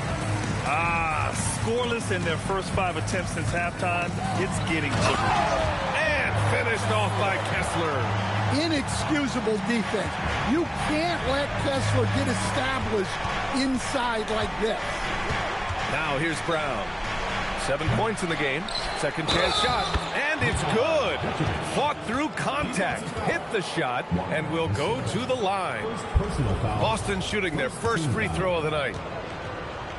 Scoreless in their first 5 attempts since halftime. It's getting chippy. And finished off by Kessler. Inexcusable defense. You can't let Kessler get established inside like this. Now here's Brown. 7 points in the game. Second chance shot. And it's good. Fought through contact. Hit the shot and will go to the line. Boston shooting their first free throw of the night.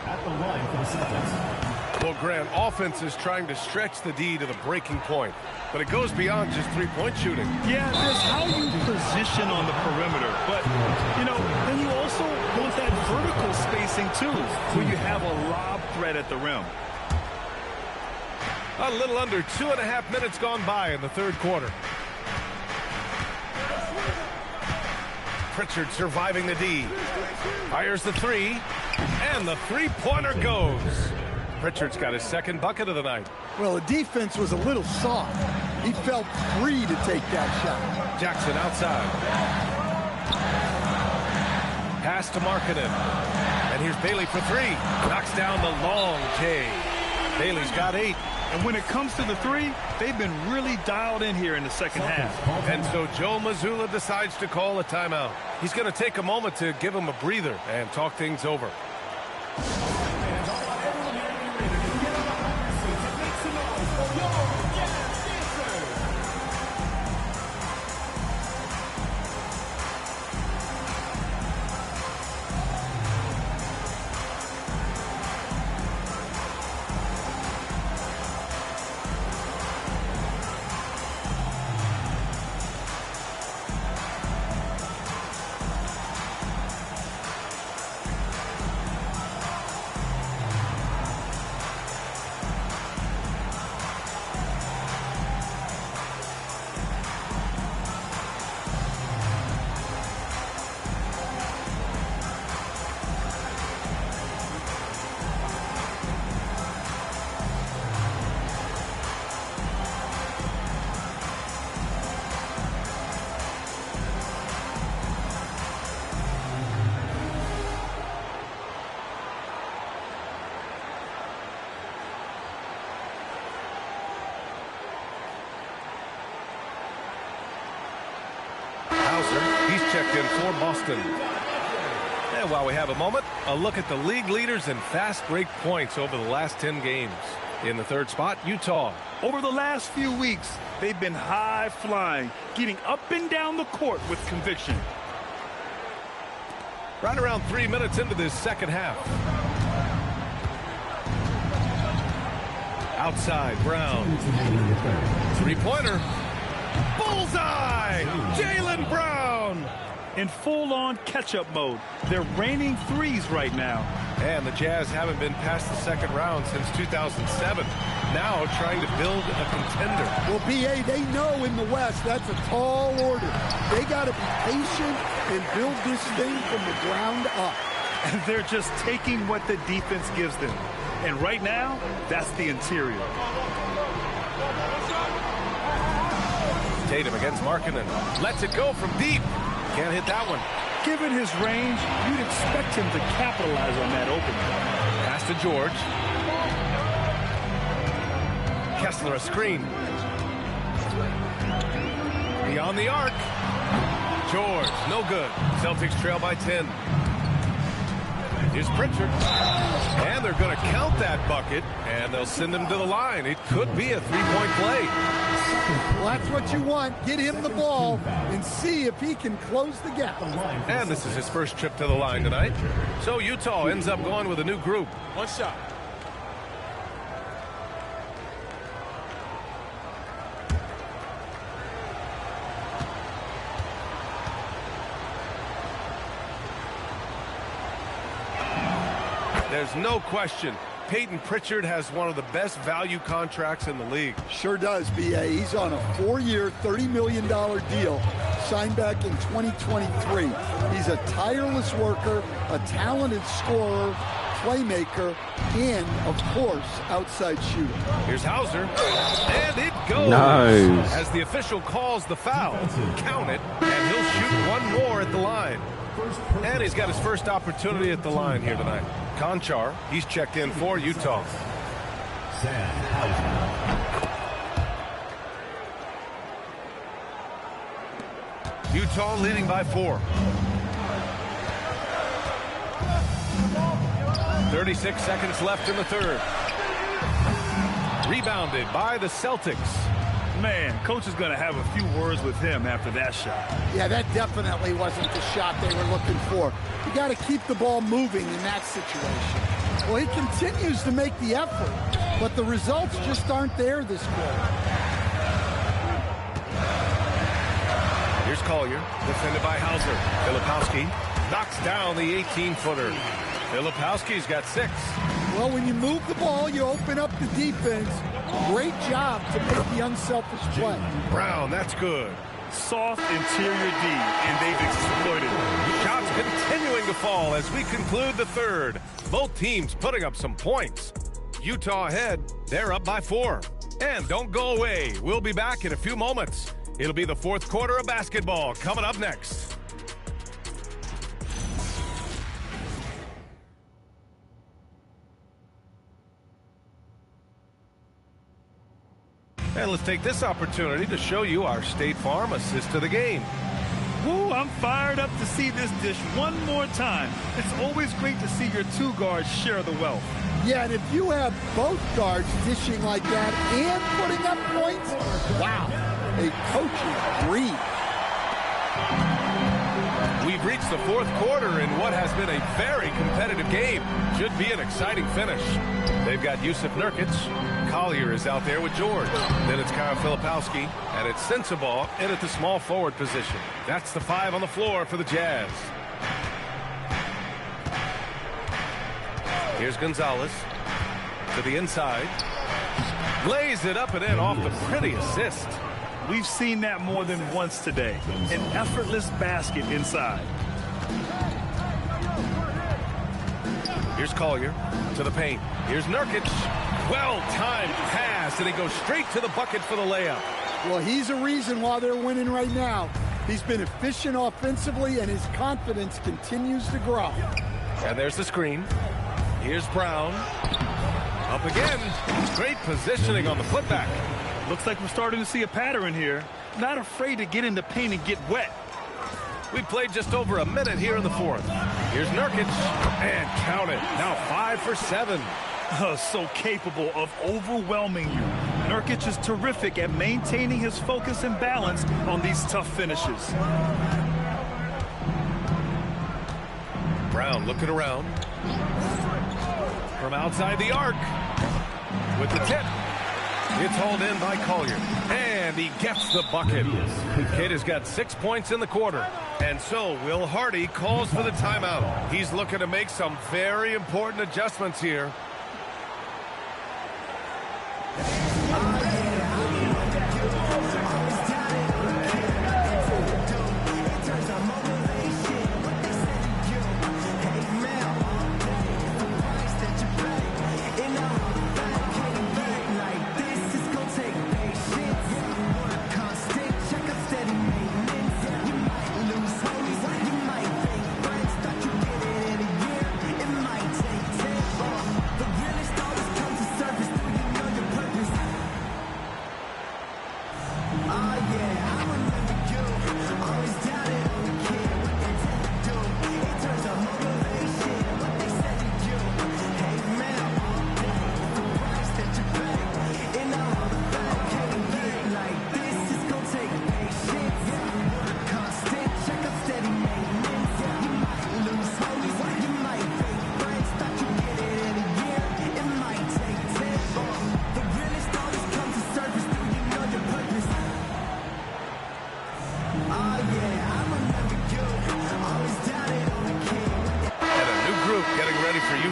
At the line for the Celtics. Well, Grant, offense is trying to stretch the D to the breaking point, but it goes beyond just three-point shooting. Yeah, there's how you position on the perimeter, but, you know, then you also want that vertical spacing, too, where you have a lob threat at the rim. A little under 2.5 minutes gone by in the third quarter. Pritchard surviving the D. Fires the 3, and the three-pointer goes. Pritchard's got his second bucket of the night. Well, the defense was a little soft. He felt free to take that shot. Jackson outside. Pass to Markkanen. And here's Bailey for 3. Knocks down the long J. Bailey's got 8. And when it comes to the 3, they've been really dialed in here in the second half. And so Joe Mazzulla decides to call a timeout. He's going to take a moment to give him a breather and talk things over. He's checked in for Boston. And while we have a moment, a look at the league leaders in fast break points over the last 10 games. In the third spot, Utah. Over the last few weeks, they've been high-flying, getting up and down the court with conviction. Right around 3 minutes into this second half. Outside, Brown. Three-pointer. Bullseye! Jaylen Brown! In full-on catch-up mode. They're raining threes right now. And the Jazz haven't been past the second round since 2007. Now trying to build a contender. Well, BA, they know in the West that's a tall order. They got to be patient and build this thing from the ground up. And they're just taking what the defense gives them. And right now, that's the interior. Tatum against Markkanen. Lets it go from deep. Can't hit that one. Given his range, you'd expect him to capitalize on that opening. Pass to George. Kessler a screen. Beyond the arc. George, no good. Celtics trail by 10. Here's Pritchard. And they're going to count that bucket, and they'll send him to the line. It could be a three-point play. Well, that's what you want. Get him the ball and see if he can close the gap. And this is his first trip to the line tonight. So Utah ends up going with a new group. One shot. There's no question. Peyton Pritchard has one of the best value contracts in the league. Sure does, B.A. He's on a 4-year, $30 million deal, signed back in 2023. He's a tireless worker, a talented scorer, playmaker, and, of course, outside shooter. Here's Hauser, and it goes. Nice. As the official calls the foul, count it, and he'll shoot one more at the line. And he's got his first opportunity at the line here tonight. Conchar, he's checked in for Utah. Utah leading by 4. 36 seconds left in the third. Rebounded by the Celtics. Man, coach is going to have a few words with him after that shot. Yeah, that definitely wasn't the shot they were looking for. You got to keep the ball moving in that situation. Well, he continues to make the effort, but the results just aren't there this quarter. Here's Collier, defended by Hauser. Filipowski knocks down the 18-footer. Filipowski's got 6. Well, when you move the ball, you open up the defense. Great job to make the unselfish play. Brown, that's good. Soft interior D, and they've exploited it. Shots continuing to fall as we conclude the third. Both teams putting up some points. Utah ahead, they're up by 4. And don't go away. We'll be back in a few moments. It'll be the fourth quarter of basketball coming up next. And let's take this opportunity to show you our State Farm assist to the game. Woo, I'm fired up to see this dish one more time. It's always great to see your 2 guards share the wealth. Yeah, and if you have both guards dishing like that and putting up points, wow, a coach's dream. We've reached the fourth quarter in what has been a very competitive game. Should be an exciting finish. They've got Yusuf Nurkic. Collier is out there with George. Then it's Kyle Filipowski, and it's Sensabaugh in at the small forward position. That's the 5 on the floor for the Jazz. Here's Gonzalez to the inside. Lays it up and in off the pretty assist. We've seen that more than once today. An effortless basket inside. Here's Collier to the paint. Here's Nurkic. Well-timed pass, and he goes straight to the bucket for the layup. Well, he's a reason why they're winning right now. He's been efficient offensively, and his confidence continues to grow. And there's the screen. Here's Brown. Up again. Great positioning on the putback. Looks like we're starting to see a pattern here. Not afraid to get in the paint and get wet. We played just over a minute here in the fourth. Here's Nurkic. And count it. Now 5 for 7. So capable of overwhelming you. Nurkic is terrific at maintaining his focus and balance on these tough finishes. Brown looking around. From outside the arc. With the tip. It's hauled in by Collier. And he gets the bucket. Kid has got 6 points in the quarter. And so Will Hardy calls for the timeout. He's looking to make some very important adjustments here.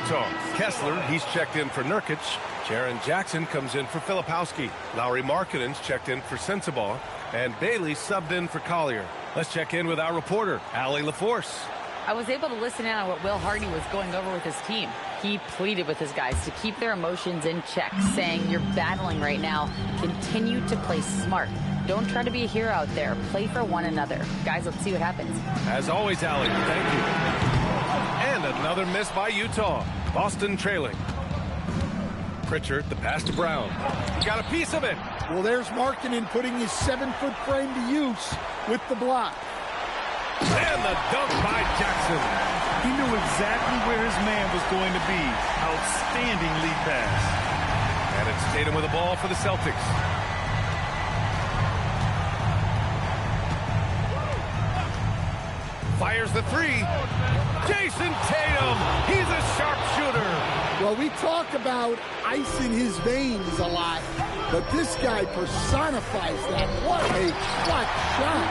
Utah. Kessler, he's checked in for Nurkic. Jaren Jackson comes in for Filipowski. Lauri Markkanen's checked in for Sensabaugh. And Bailey subbed in for Collier. Let's check in with our reporter, Allie LaForce. I was able to listen in on what Will Hardy was going over with his team. He pleaded with his guys to keep their emotions in check, saying, "You're battling right now. Continue to play smart. Don't try to be a hero out there. Play for one another." Guys, let's see what happens. As always, Allie, thank you. And another miss by Utah. Boston trailing. Pritchard, the pass to Brown. He got a piece of it. Well, there's Markkanen putting his 7-foot frame to use with the block. And the dunk by Jackson. He knew exactly where his man was going to be. Outstanding lead pass. And it's Tatum with the ball for the Celtics. Fires the three. Jason Tatum. He's a sharpshooter. Well, we talk about ice in his veins a lot, but this guy personifies that. What a clutch shot.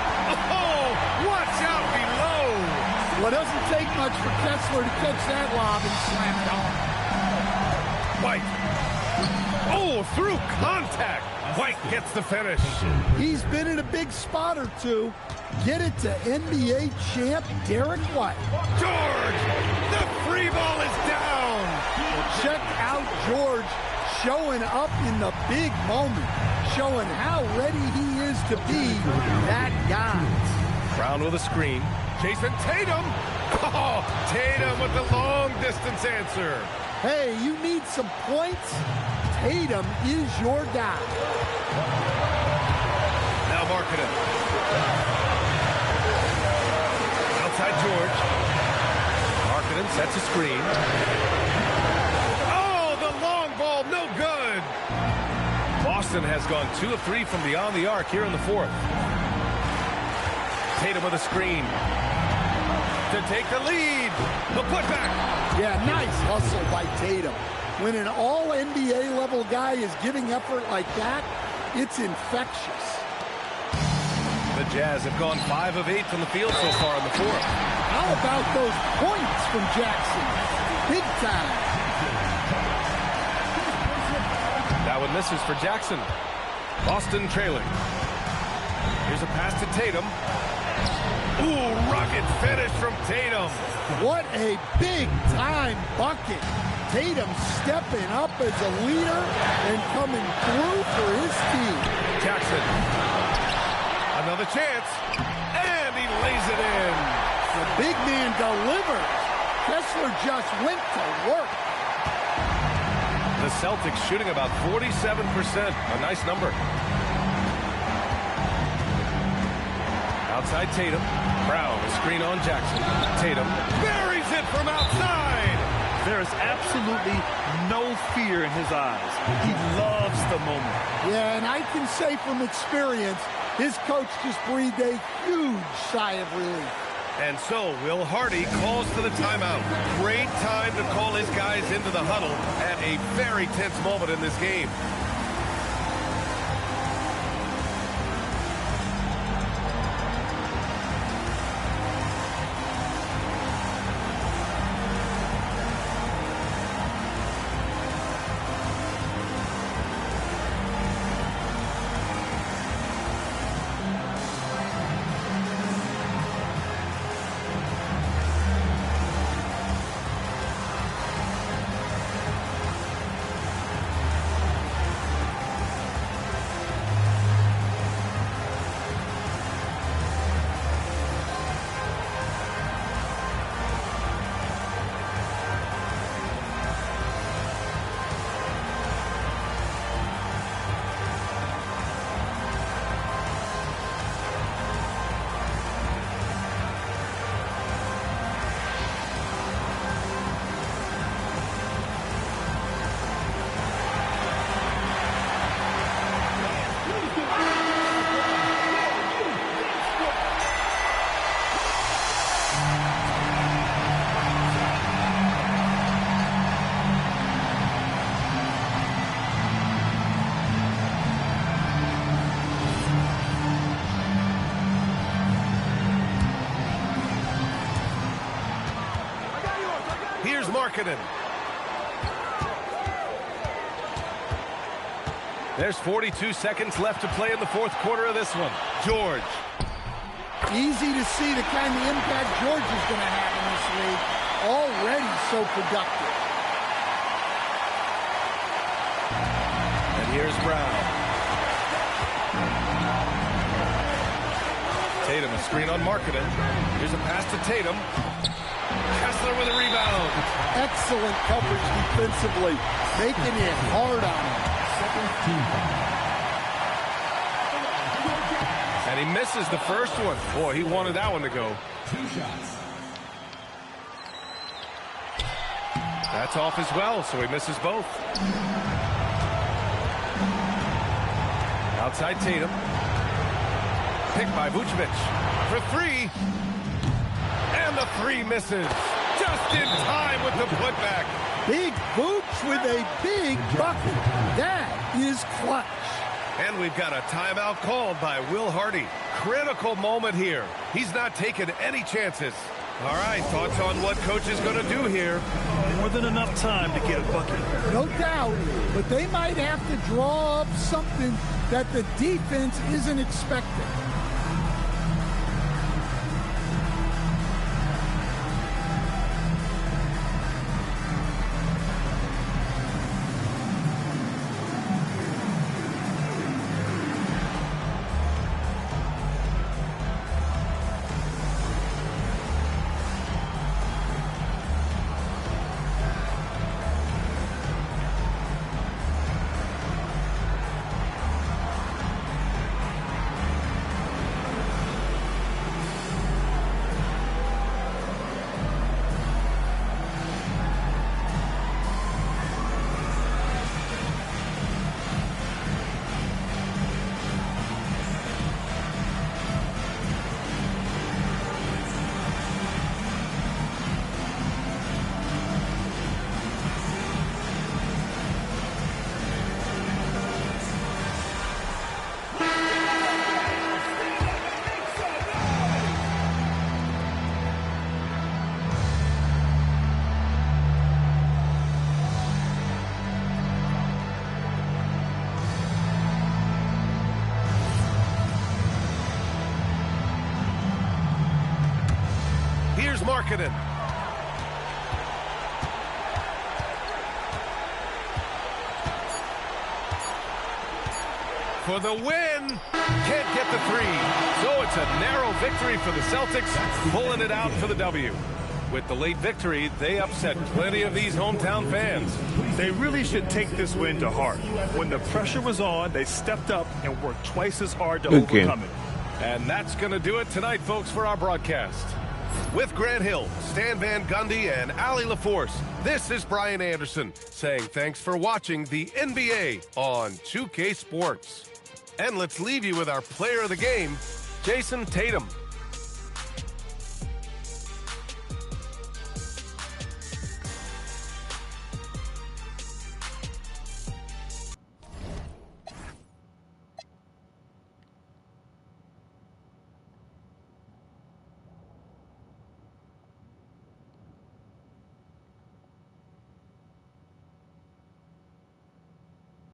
Oh, watch out below. Well, it doesn't take much for Kessler to catch that lob and slam it home. White. Oh, through contact. White gets the finish. He's been in a big spot or two. Get it to NBA champ Derek White. George, the free ball is down. Well, check out George showing up in the big moment, showing how ready he is to be that guy. Brown with a screen. Jason Tatum. Oh, Tatum with the long distance answer. Hey, you need some points? Tatum is your guy. Now Markkanen. Outside George. Markkanen sets a screen. Oh, the long ball, no good. Boston has gone 2 of 3 from beyond the arc here in the fourth. Tatum with a screen to take the lead. The putback. Yeah, nice hustle by Tatum. When an all-NBA level guy is giving effort like that, it's infectious. The Jazz have gone 5 of 8 from the field so far in the fourth. How about those points from Jackson? Big time. That one misses for Jackson. Boston trailing. Here's a pass to Tatum. Ooh, rugged finish from Tatum. What a big-time bucket. Tatum stepping up as a leader and coming through for his team. Jackson. Another chance. And he lays it in. The big man delivers. Kessler just went to work. The Celtics shooting about 47%. A nice number. Outside Tatum. Brown, screen on Jackson. Tatum buries it from outside. There is absolutely no fear in his eyes. He loves the moment. Yeah, and I can say from experience, his coach just breathed a huge sigh of relief. And so Will Hardy calls for the timeout. Great time to call his guys into the huddle at a very tense moment in this game. Markkanen. There's 42 seconds left to play in the fourth quarter of this one. George. Easy to see the kind of impact George is going to have in this league. Already so productive. And here's Brown. Tatum, a screen on Markkanen. Here's a pass to Tatum. Kessler with a rebound. Excellent coverage defensively, making it hard on him. And he misses the first one. Boy, he wanted that one to go. 2 shots. That's off as well, so he misses both. Outside Tatum. Picked by Vucevic for 3. And the 3 misses. Just in time with the putback. Big Vooch with a big bucket. That is clutch. And we've got a timeout called by Will Hardy. Critical moment here. He's not taking any chances. All right, thoughts on what coach is going to do here? More than enough time to get a bucket. No doubt, but they might have to draw up something that the defense isn't expecting. Here's Markkanen. For the win. Can't get the 3. So it's a narrow victory for the Celtics, pulling it out for the W. With the late victory, they upset plenty of these hometown fans. They really should take this win to heart. When the pressure was on, they stepped up and worked twice as hard to overcome it. And that's going to do it tonight, folks, for our broadcast. With Grant Hill, Stan Van Gundy, and Allie LaForce, this is Brian Anderson saying thanks for watching the NBA on 2K Sports. And let's leave you with our player of the game, Jason Tatum.